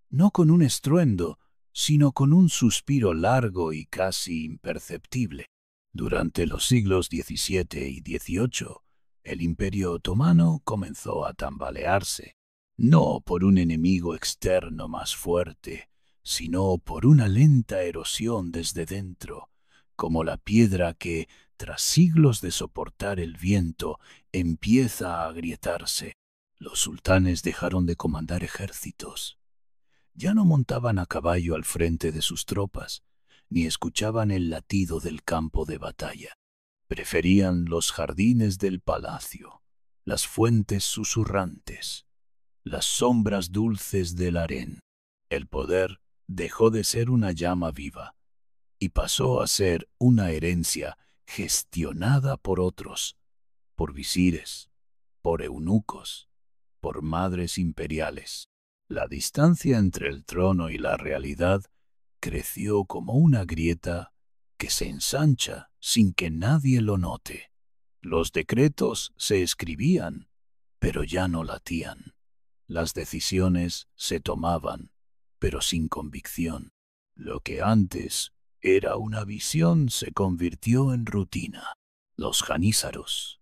no con un estruendo, sino con un suspiro largo y casi imperceptible. Durante los siglos XVII y XVIII, el Imperio Otomano comenzó a tambalearse, no por un enemigo externo más fuerte, sino por una lenta erosión desde dentro, como la piedra que, tras siglos de soportar el viento, empieza a agrietarse. Los sultanes dejaron de comandar ejércitos. Ya no montaban a caballo al frente de sus tropas, ni escuchaban el latido del campo de batalla. Preferían los jardines del palacio, las fuentes susurrantes, las sombras dulces del harén. El poder dejó de ser una llama viva y pasó a ser una herencia gestionada por otros, por visires, por eunucos, por madres imperiales. La distancia entre el trono y la realidad creció como una grieta que se ensancha sin que nadie lo note. Los decretos se escribían, pero ya no latían. Las decisiones se tomaban, pero sin convicción. Lo que antes era una visión se convirtió en rutina. Los janízaros,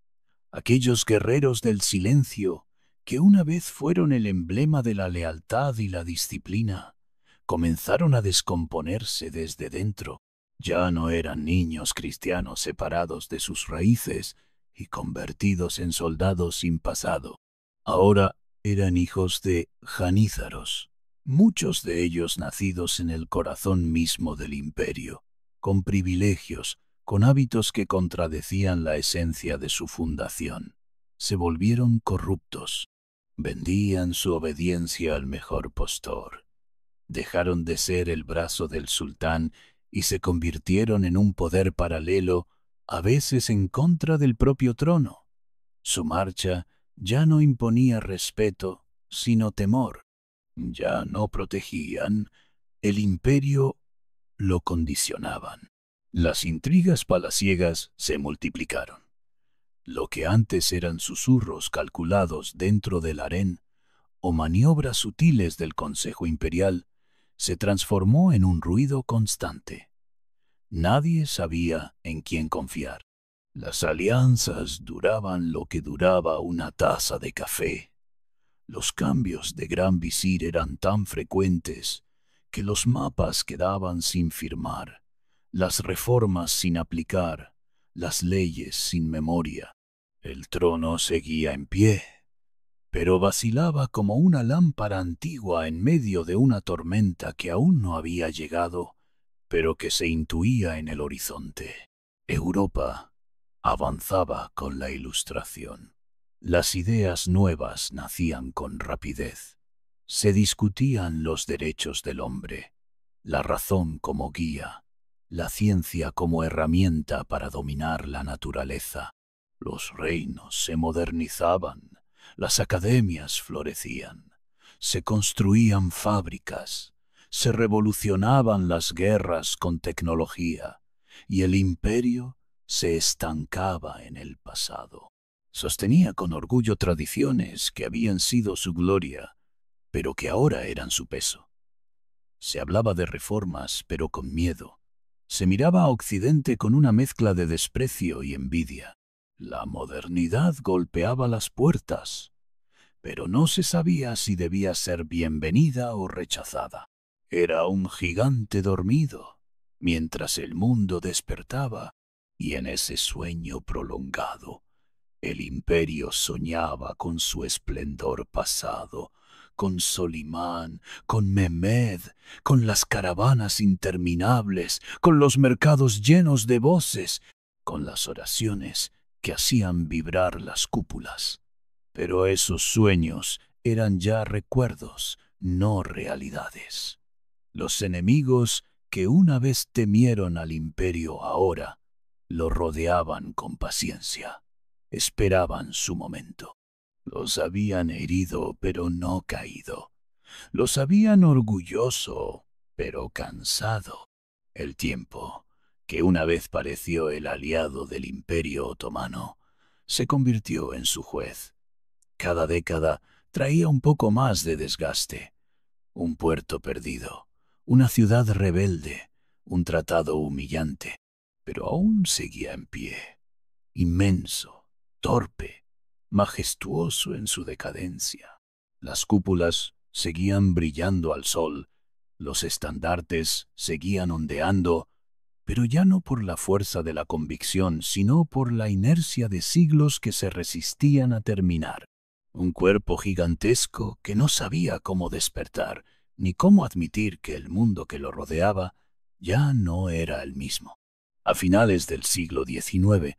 aquellos guerreros del silencio que una vez fueron el emblema de la lealtad y la disciplina, comenzaron a descomponerse desde dentro. Ya no eran niños cristianos separados de sus raíces y convertidos en soldados sin pasado. Ahora eran hijos de janízaros, muchos de ellos nacidos en el corazón mismo del imperio, con privilegios, con hábitos que contradecían la esencia de su fundación. Se volvieron corruptos, vendían su obediencia al mejor postor, dejaron de ser el brazo del sultán y se convirtieron en un poder paralelo, a veces en contra del propio trono. Su marcha ya no imponía respeto, sino temor. Ya no protegían, el imperio lo condicionaban. Las intrigas palaciegas se multiplicaron. Lo que antes eran susurros calculados dentro del harén o maniobras sutiles del Consejo Imperial se transformó en un ruido constante. Nadie sabía en quién confiar. Las alianzas duraban lo que duraba una taza de café. Los cambios de gran visir eran tan frecuentes que los mapas quedaban sin firmar, las reformas sin aplicar, las leyes sin memoria. El trono seguía en pie, pero vacilaba como una lámpara antigua en medio de una tormenta que aún no había llegado, pero que se intuía en el horizonte. Europa avanzaba con la Ilustración. Las ideas nuevas nacían con rapidez. Se discutían los derechos del hombre, la razón como guía, la ciencia como herramienta para dominar la naturaleza. Los reinos se modernizaban, las academias florecían, se construían fábricas, se revolucionaban las guerras con tecnología, y el imperio se estancaba en el pasado. Sostenía con orgullo tradiciones que habían sido su gloria, pero que ahora eran su peso. Se hablaba de reformas, pero con miedo. Se miraba a Occidente con una mezcla de desprecio y envidia. La modernidad golpeaba las puertas, pero no se sabía si debía ser bienvenida o rechazada. Era un gigante dormido, mientras el mundo despertaba, y en ese sueño prolongado, el imperio soñaba con su esplendor pasado, con Solimán, con Mehmed, con las caravanas interminables, con los mercados llenos de voces, con las oraciones que hacían vibrar las cúpulas. Pero esos sueños eran ya recuerdos, no realidades. Los enemigos que una vez temieron al imperio ahora lo rodeaban con paciencia. Esperaban su momento. Los habían herido, pero no caído. Los habían orgulloso, pero cansado. El tiempo, que una vez pareció el aliado del Imperio Otomano, se convirtió en su juez. Cada década traía un poco más de desgaste. Un puerto perdido, una ciudad rebelde, un tratado humillante, pero aún seguía en pie, inmenso, torpe, majestuoso en su decadencia. Las cúpulas seguían brillando al sol, los estandartes seguían ondeando, pero ya no por la fuerza de la convicción, sino por la inercia de siglos que se resistían a terminar. Un cuerpo gigantesco que no sabía cómo despertar, ni cómo admitir que el mundo que lo rodeaba ya no era el mismo. A finales del siglo XIX,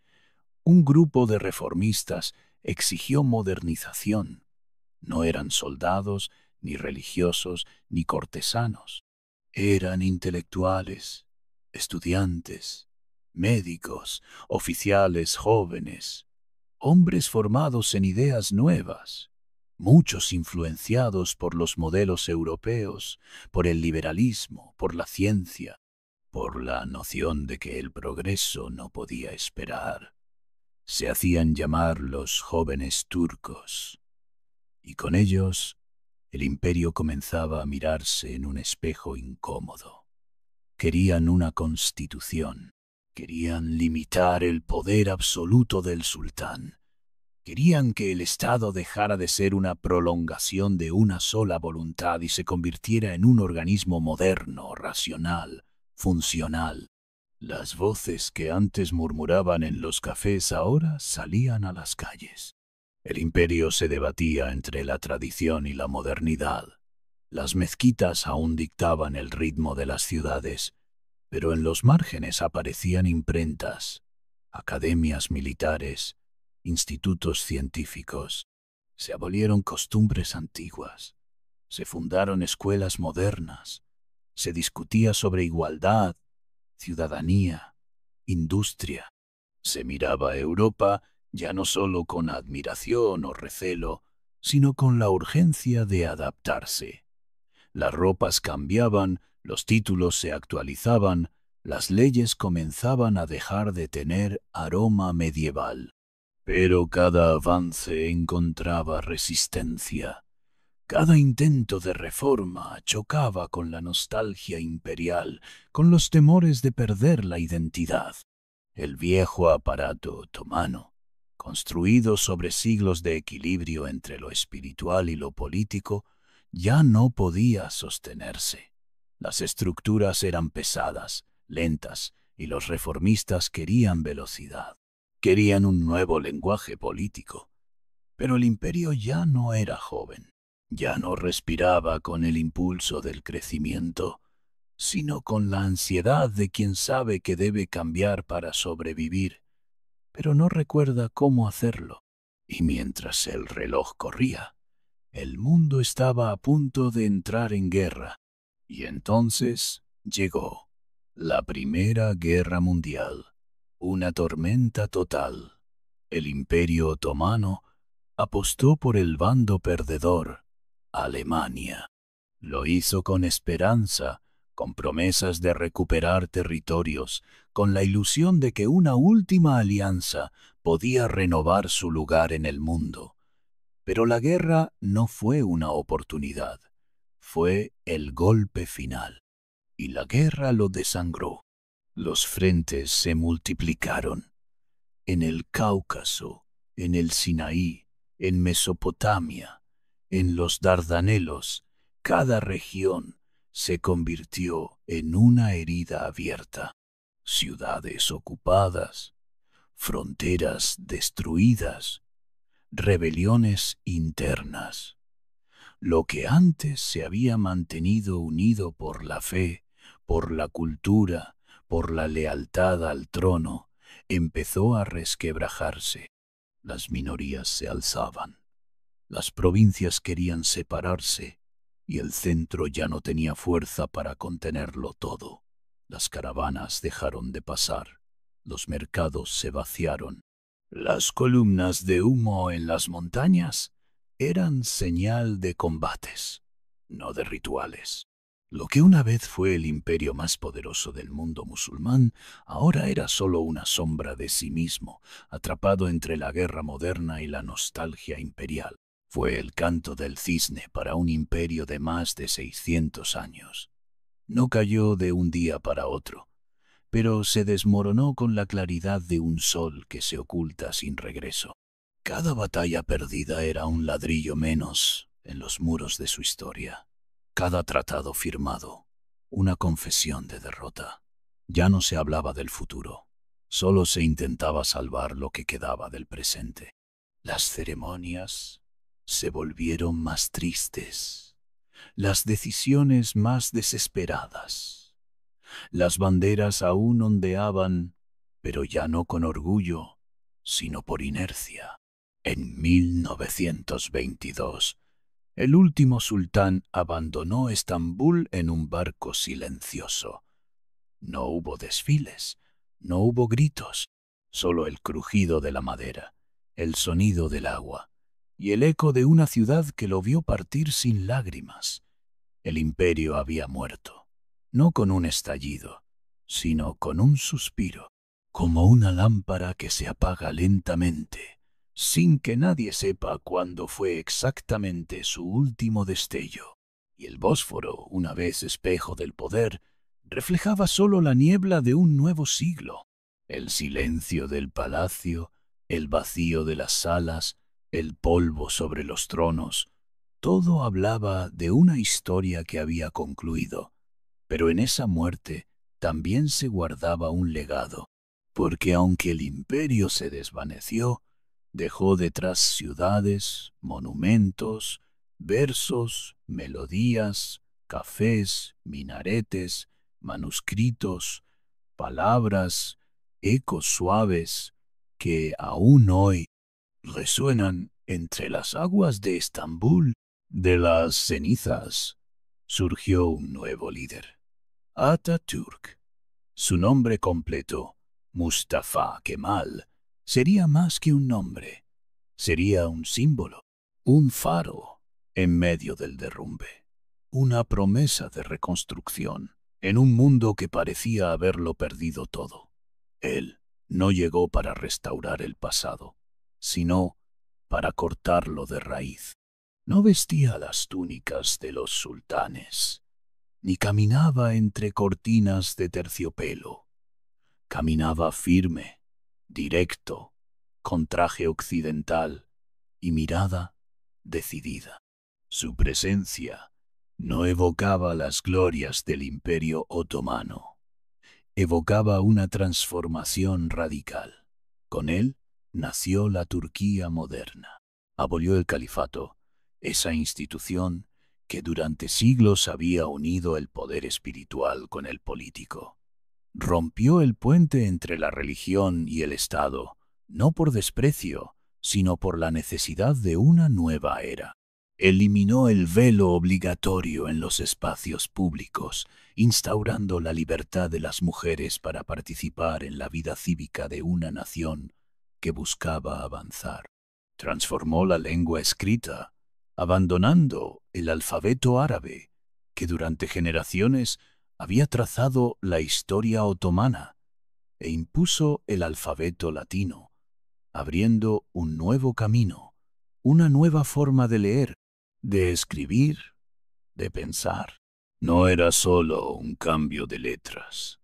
un grupo de reformistas exigió modernización. No eran soldados, ni religiosos, ni cortesanos. Eran intelectuales, estudiantes, médicos, oficiales jóvenes, hombres formados en ideas nuevas, muchos influenciados por los modelos europeos, por el liberalismo, por la ciencia, por la noción de que el progreso no podía esperar. Se hacían llamar los jóvenes turcos, y con ellos el imperio comenzaba a mirarse en un espejo incómodo. Querían una constitución, querían limitar el poder absoluto del sultán, querían que el Estado dejara de ser una prolongación de una sola voluntad y se convirtiera en un organismo moderno, racional, funcional. Las voces que antes murmuraban en los cafés ahora salían a las calles. El imperio se debatía entre la tradición y la modernidad. Las mezquitas aún dictaban el ritmo de las ciudades, pero en los márgenes aparecían imprentas, academias militares, institutos científicos. Se abolieron costumbres antiguas, se fundaron escuelas modernas, se discutía sobre igualdad, ciudadanía, industria. Se miraba a Europa ya no solo con admiración o recelo, sino con la urgencia de adaptarse. Las ropas cambiaban, los títulos se actualizaban, las leyes comenzaban a dejar de tener aroma medieval. Pero cada avance encontraba resistencia. Cada intento de reforma chocaba con la nostalgia imperial, con los temores de perder la identidad. El viejo aparato otomano, construido sobre siglos de equilibrio entre lo espiritual y lo político, ya no podía sostenerse. Las estructuras eran pesadas, lentas, y los reformistas querían velocidad. Querían un nuevo lenguaje político. Pero el imperio ya no era joven, ya no respiraba con el impulso del crecimiento, sino con la ansiedad de quien sabe que debe cambiar para sobrevivir, pero no recuerda cómo hacerlo. Y mientras el reloj corría, el mundo estaba a punto de entrar en guerra. Y entonces llegó la Primera Guerra Mundial, una tormenta total. El Imperio Otomano apostó por el bando perdedor, Alemania. Lo hizo con esperanza, con promesas de recuperar territorios, con la ilusión de que una última alianza podía renovar su lugar en el mundo. Pero la guerra no fue una oportunidad, fue el golpe final. Y la guerra lo desangró. Los frentes se multiplicaron. En el Cáucaso, en el Sinaí, en Mesopotamia, en los Dardanelos, cada región se convirtió en una herida abierta. Ciudades ocupadas, fronteras destruidas, rebeliones internas. Lo que antes se había mantenido unido por la fe, por la cultura, por la lealtad al trono, empezó a resquebrajarse. Las minorías se alzaban, las provincias querían separarse y el centro ya no tenía fuerza para contenerlo todo. Las caravanas dejaron de pasar, los mercados se vaciaron. Las columnas de humo en las montañas eran señal de combates, no de rituales. Lo que una vez fue el imperio más poderoso del mundo musulmán, ahora era solo una sombra de sí mismo, atrapado entre la guerra moderna y la nostalgia imperial. Fue el canto del cisne para un imperio de más de 600 años. No cayó de un día para otro, pero se desmoronó con la claridad de un sol que se oculta sin regreso. Cada batalla perdida era un ladrillo menos en los muros de su historia. Cada tratado firmado, una confesión de derrota. Ya no se hablaba del futuro, solo se intentaba salvar lo que quedaba del presente. Las ceremonias se volvieron más tristes, las decisiones más desesperadas. Las banderas aún ondeaban, pero ya no con orgullo, sino por inercia. En 1922, el último sultán abandonó Estambul en un barco silencioso. No hubo desfiles, no hubo gritos, solo el crujido de la madera, el sonido del agua y el eco de una ciudad que lo vio partir sin lágrimas. El imperio había muerto, no con un estallido, sino con un suspiro, como una lámpara que se apaga lentamente, sin que nadie sepa cuándo fue exactamente su último destello. Y el Bósforo, una vez espejo del poder, reflejaba solo la niebla de un nuevo siglo. El silencio del palacio, el vacío de las salas, el polvo sobre los tronos, todo hablaba de una historia que había concluido. Pero en esa muerte también se guardaba un legado, porque aunque el imperio se desvaneció, dejó detrás ciudades, monumentos, versos, melodías, cafés, minaretes, manuscritos, palabras, ecos suaves que aún hoy resuenan entre las aguas de Estambul. De las cenizas surgió un nuevo líder, Atatürk. Su nombre completo, Mustafa Kemal, sería más que un nombre, sería un símbolo, un faro en medio del derrumbe, una promesa de reconstrucción en un mundo que parecía haberlo perdido todo. Él no llegó para restaurar el pasado, sino para cortarlo de raíz. No vestía las túnicas de los sultanes, ni caminaba entre cortinas de terciopelo. Caminaba firme, directo, con traje occidental y mirada decidida. Su presencia no evocaba las glorias del Imperio Otomano, evocaba una transformación radical. Con él nació la Turquía moderna. Abolió el califato, esa institución que durante siglos había unido el poder espiritual con el político. Rompió el puente entre la religión y el Estado, no por desprecio, sino por la necesidad de una nueva era. Eliminó el velo obligatorio en los espacios públicos, instaurando la libertad de las mujeres para participar en la vida cívica de una nación que buscaba avanzar. Transformó la lengua escrita, abandonando el alfabeto árabe, que durante generaciones había trazado la historia otomana, e impuso el alfabeto latino, abriendo un nuevo camino, una nueva forma de leer, de escribir, de pensar. No era solo un cambio de letras,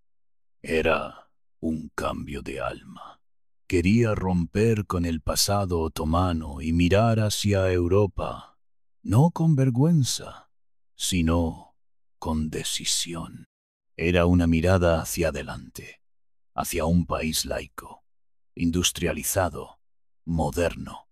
era un cambio de alma. Quería romper con el pasado otomano y mirar hacia Europa, no con vergüenza, sino con decisión. Era una mirada hacia adelante, hacia un país laico, industrializado, moderno.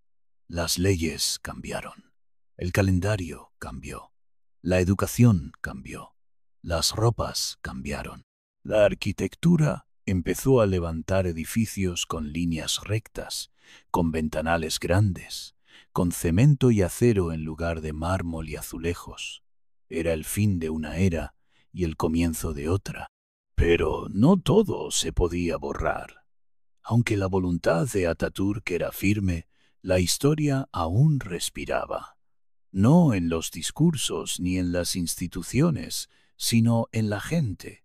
Las leyes cambiaron, el calendario cambió, la educación cambió, las ropas cambiaron. La arquitectura empezó a levantar edificios con líneas rectas, con ventanales grandes, con cemento y acero en lugar de mármol y azulejos. Era el fin de una era y el comienzo de otra. Pero no todo se podía borrar. Aunque la voluntad de Atatürk era firme, la historia aún respiraba. No en los discursos ni en las instituciones, sino en la gente,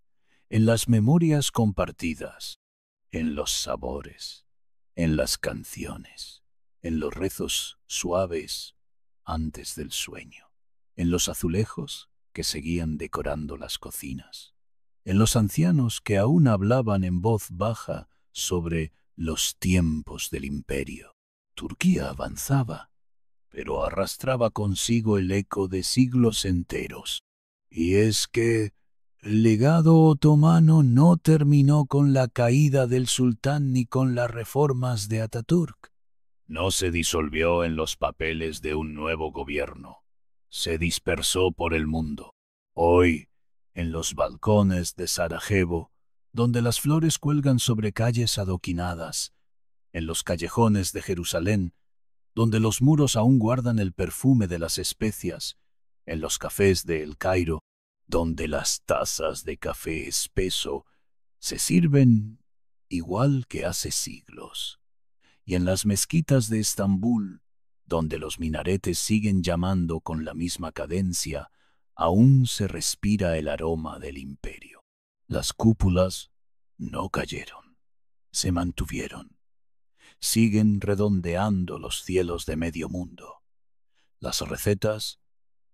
en las memorias compartidas, en los sabores, en las canciones, en los rezos suaves antes del sueño, en los azulejos que seguían decorando las cocinas, en los ancianos que aún hablaban en voz baja sobre los tiempos del imperio. Turquía avanzaba, pero arrastraba consigo el eco de siglos enteros. Y es que el legado otomano no terminó con la caída del sultán ni con las reformas de Atatürk. No se disolvió en los papeles de un nuevo gobierno. Se dispersó por el mundo. Hoy, en los balcones de Sarajevo, donde las flores cuelgan sobre calles adoquinadas, en los callejones de Jerusalén, donde los muros aún guardan el perfume de las especias, en los cafés de El Cairo, donde las tazas de café espeso se sirven igual que hace siglos, y en las mezquitas de Estambul, donde los minaretes siguen llamando con la misma cadencia, aún se respira el aroma del imperio. Las cúpulas no cayeron, se mantuvieron. Siguen redondeando los cielos de medio mundo. Las recetas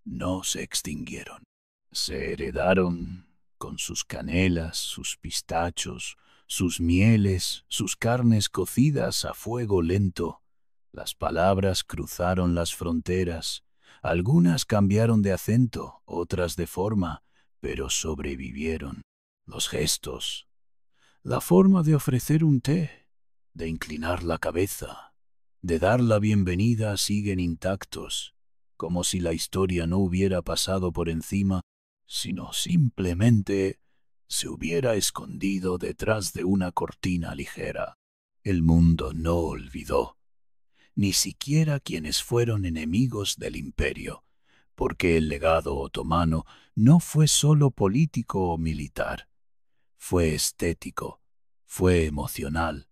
no se extinguieron. Se heredaron con sus canelas, sus pistachos, sus mieles, sus carnes cocidas a fuego lento. Las palabras cruzaron las fronteras. Algunas cambiaron de acento, otras de forma, pero sobrevivieron. Los gestos, la forma de ofrecer un té, de inclinar la cabeza, de dar la bienvenida siguen intactos, como si la historia no hubiera pasado por encima, sino simplemente se hubiera escondido detrás de una cortina ligera. El mundo no olvidó, ni siquiera quienes fueron enemigos del imperio, porque el legado otomano no fue solo político o militar, fue estético, fue emocional,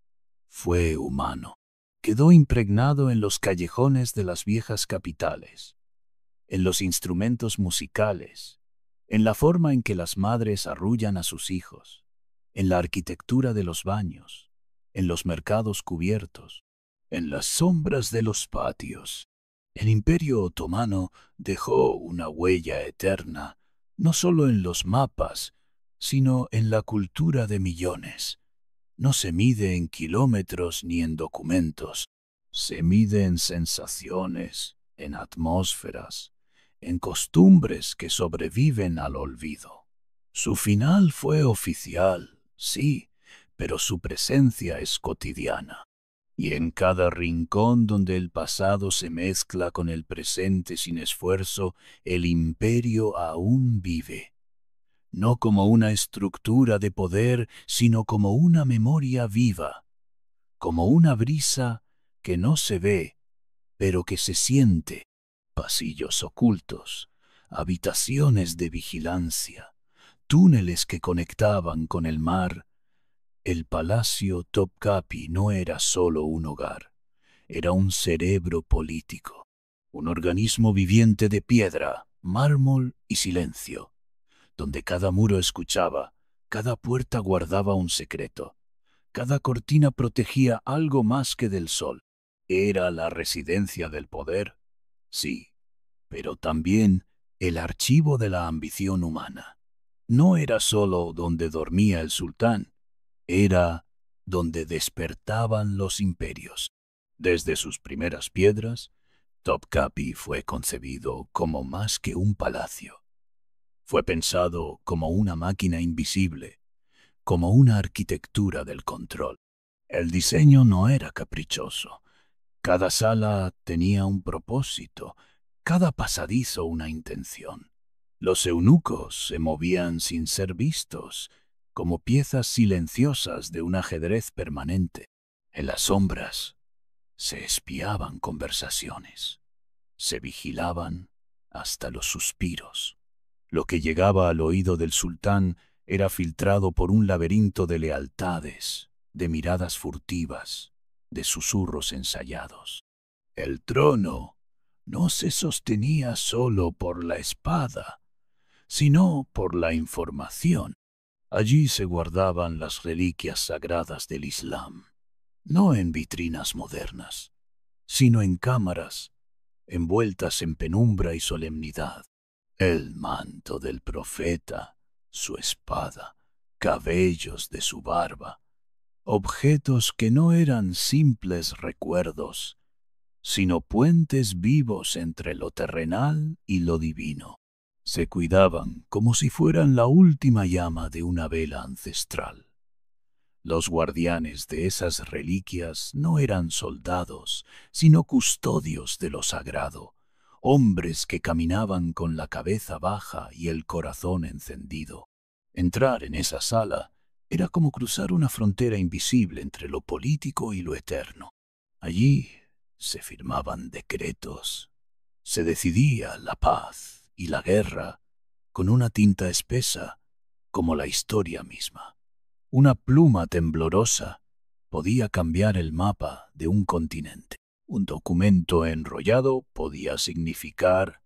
fue humano. Quedó impregnado en los callejones de las viejas capitales, en los instrumentos musicales, en la forma en que las madres arrullan a sus hijos, en la arquitectura de los baños, en los mercados cubiertos, en las sombras de los patios. El Imperio Otomano dejó una huella eterna, no solo en los mapas, sino en la cultura de millones. No se mide en kilómetros ni en documentos, se mide en sensaciones, en atmósferas, en costumbres que sobreviven al olvido. Su final fue oficial, sí, pero su presencia es cotidiana. Y en cada rincón donde el pasado se mezcla con el presente sin esfuerzo, el imperio aún vive, no como una estructura de poder, sino como una memoria viva, como una brisa que no se ve, pero que se siente. Pasillos ocultos, habitaciones de vigilancia, túneles que conectaban con el mar. El palacio Topkapi no era solo un hogar, era un cerebro político, un organismo viviente de piedra, mármol y silencio, donde cada muro escuchaba, cada puerta guardaba un secreto, cada cortina protegía algo más que del sol. Era la residencia del poder, sí, pero también el archivo de la ambición humana. No era solo donde dormía el sultán, era donde despertaban los imperios. Desde sus primeras piedras, Topkapi fue concebido como más que un palacio. Fue pensado como una máquina invisible, como una arquitectura del control. El diseño no era caprichoso. Cada sala tenía un propósito, cada pasadizo una intención. Los eunucos se movían sin ser vistos, como piezas silenciosas de un ajedrez permanente. En las sombras se espiaban conversaciones, se vigilaban hasta los suspiros. Lo que llegaba al oído del sultán era filtrado por un laberinto de lealtades, de miradas furtivas, de susurros ensayados. El trono no se sostenía solo por la espada, sino por la información. Allí se guardaban las reliquias sagradas del Islam, no en vitrinas modernas, sino en cámaras envueltas en penumbra y solemnidad. El manto del profeta, su espada, cabellos de su barba, objetos que no eran simples recuerdos, sino puentes vivos entre lo terrenal y lo divino. Se cuidaban como si fueran la última llama de una vela ancestral. Los guardianes de esas reliquias no eran soldados, sino custodios de lo sagrado, hombres que caminaban con la cabeza baja y el corazón encendido. Entrar en esa sala era como cruzar una frontera invisible entre lo político y lo eterno. Allí se firmaban decretos, se decidía la paz y la guerra con una tinta espesa como la historia misma. Una pluma temblorosa podía cambiar el mapa de un continente. Un documento enrollado podía significar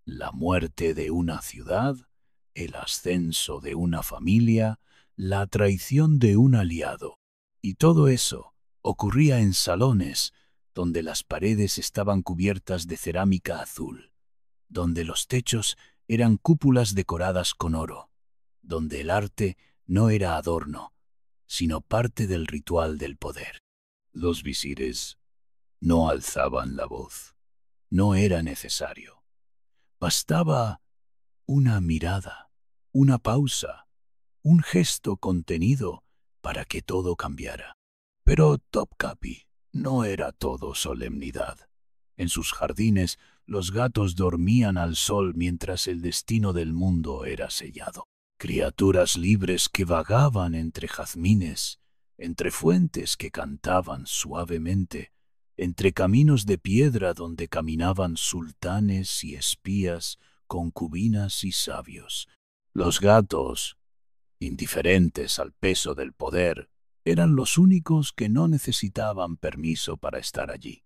la muerte de una ciudad, el ascenso de una familia, la traición de un aliado. Y todo eso ocurría en salones donde las paredes estaban cubiertas de cerámica azul, donde los techos eran cúpulas decoradas con oro, donde el arte no era adorno, sino parte del ritual del poder. Los visires no alzaban la voz. No era necesario. Bastaba una mirada, una pausa, un gesto contenido para que todo cambiara. Pero Topkapi no era todo solemnidad. En sus jardines los gatos dormían al sol mientras el destino del mundo era sellado. Criaturas libres que vagaban entre jazmines, entre fuentes que cantaban suavemente, entre caminos de piedra donde caminaban sultanes y espías, concubinas y sabios. Los gatos, indiferentes al peso del poder, eran los únicos que no necesitaban permiso para estar allí.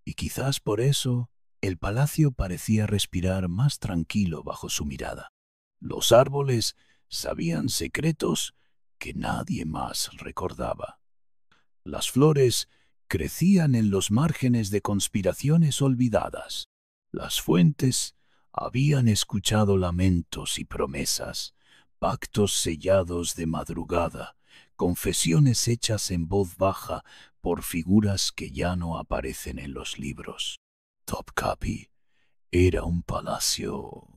Y quizás por eso el palacio parecía respirar más tranquilo bajo su mirada. Los árboles sabían secretos que nadie más recordaba. Las flores crecían en los márgenes de conspiraciones olvidadas. Las fuentes habían escuchado lamentos y promesas, pactos sellados de madrugada, confesiones hechas en voz baja por figuras que ya no aparecen en los libros. Topkapi era un palacio,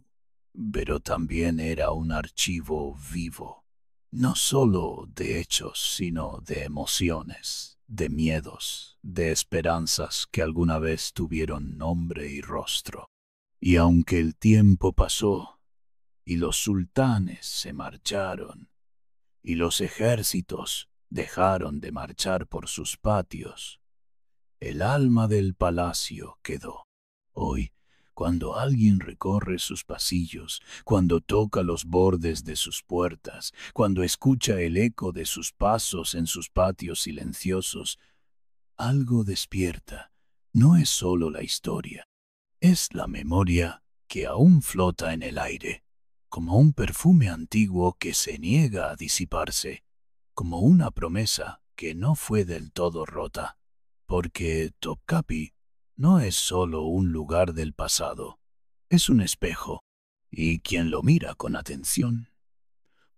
pero también era un archivo vivo. no solo de hechos, sino de emociones, de miedos, de esperanzas que alguna vez tuvieron nombre y rostro. Y aunque el tiempo pasó, y los sultanes se marcharon, y los ejércitos dejaron de marchar por sus patios, el alma del palacio quedó. Hoy, cuando alguien recorre sus pasillos, cuando toca los bordes de sus puertas, cuando escucha el eco de sus pasos en sus patios silenciosos, algo despierta. No es solo la historia, es la memoria que aún flota en el aire, como un perfume antiguo que se niega a disiparse, como una promesa que no fue del todo rota, porque Topkapi no es solo un lugar del pasado, es un espejo, y quien lo mira con atención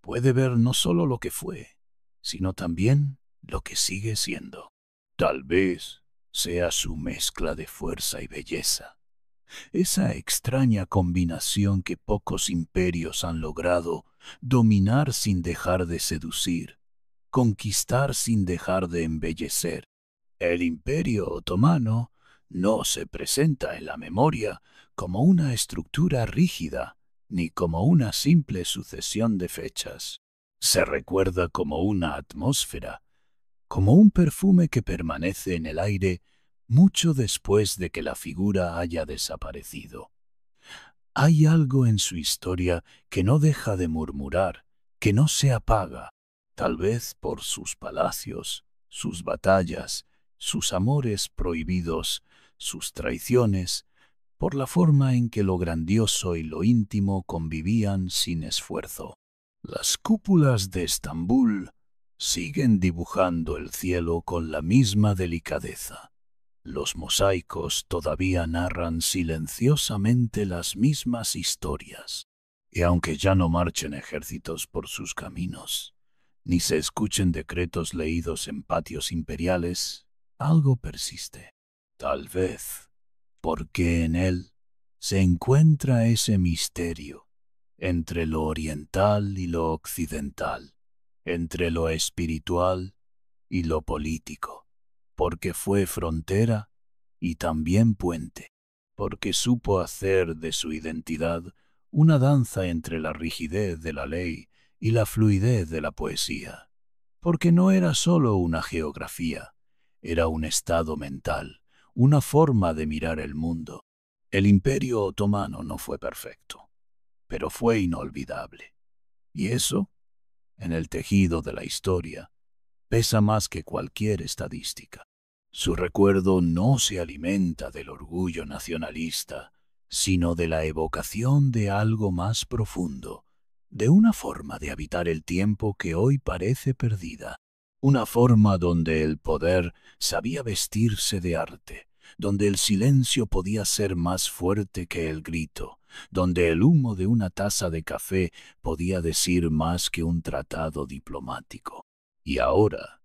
puede ver no solo lo que fue, sino también lo que sigue siendo. Tal vez sea su mezcla de fuerza y belleza, esa extraña combinación que pocos imperios han logrado dominar sin dejar de seducir, conquistar sin dejar de embellecer. El Imperio Otomano no se presenta en la memoria como una estructura rígida, ni como una simple sucesión de fechas. Se recuerda como una atmósfera, como un perfume que permanece en el aire mucho después de que la figura haya desaparecido. Hay algo en su historia que no deja de murmurar, que no se apaga, tal vez por sus palacios, sus batallas, sus amores prohibidos, sus traiciones, por la forma en que lo grandioso y lo íntimo convivían sin esfuerzo. Las cúpulas de Estambul siguen dibujando el cielo con la misma delicadeza. Los mosaicos todavía narran silenciosamente las mismas historias. Y aunque ya no marchen ejércitos por sus caminos, ni se escuchen decretos leídos en patios imperiales, algo persiste. Tal vez porque en él se encuentra ese misterio entre lo oriental y lo occidental, entre lo espiritual y lo político, porque fue frontera y también puente, porque supo hacer de su identidad una danza entre la rigidez de la ley y la fluidez de la poesía, porque no era solo una geografía, era un estado mental, una forma de mirar el mundo. El Imperio Otomano no fue perfecto, pero fue inolvidable. Y eso, en el tejido de la historia, pesa más que cualquier estadística. Su recuerdo no se alimenta del orgullo nacionalista, sino de la evocación de algo más profundo, de una forma de habitar el tiempo que hoy parece perdida, una forma donde el poder sabía vestirse de arte, donde el silencio podía ser más fuerte que el grito, donde el humo de una taza de café podía decir más que un tratado diplomático. Y ahora,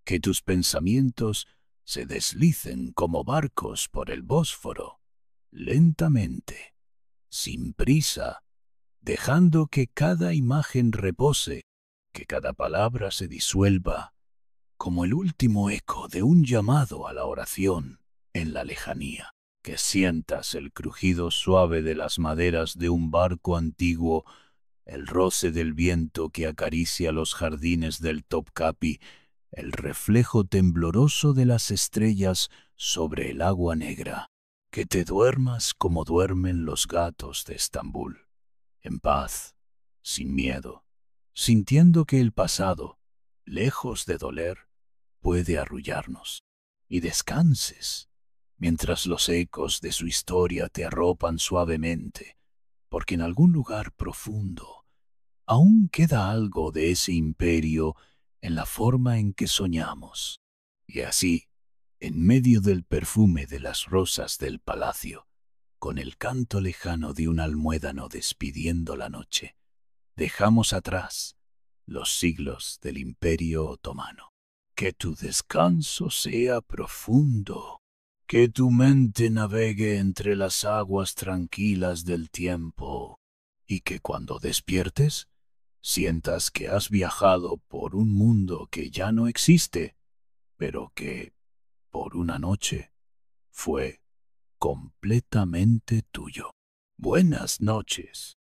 que tus pensamientos se deslicen como barcos por el Bósforo, lentamente, sin prisa, dejando que cada imagen repose, que cada palabra se disuelva, como el último eco de un llamado a la oración en la lejanía, que sientas el crujido suave de las maderas de un barco antiguo, el roce del viento que acaricia los jardines del Topkapi, el reflejo tembloroso de las estrellas sobre el agua negra, que te duermas como duermen los gatos de Estambul, en paz, sin miedo, sintiendo que el pasado, lejos de doler, puede arrullarnos, y descanses, mientras los ecos de su historia te arropan suavemente, porque en algún lugar profundo aún queda algo de ese imperio en la forma en que soñamos. Y así, en medio del perfume de las rosas del palacio, con el canto lejano de un almuédano despidiendo la noche, dejamos atrás los siglos del Imperio Otomano. Que tu descanso sea profundo, que tu mente navegue entre las aguas tranquilas del tiempo, y que cuando despiertes, Sientas que has viajado por un mundo que ya no existe, pero que, por una noche, fue completamente tuyo. Buenas noches.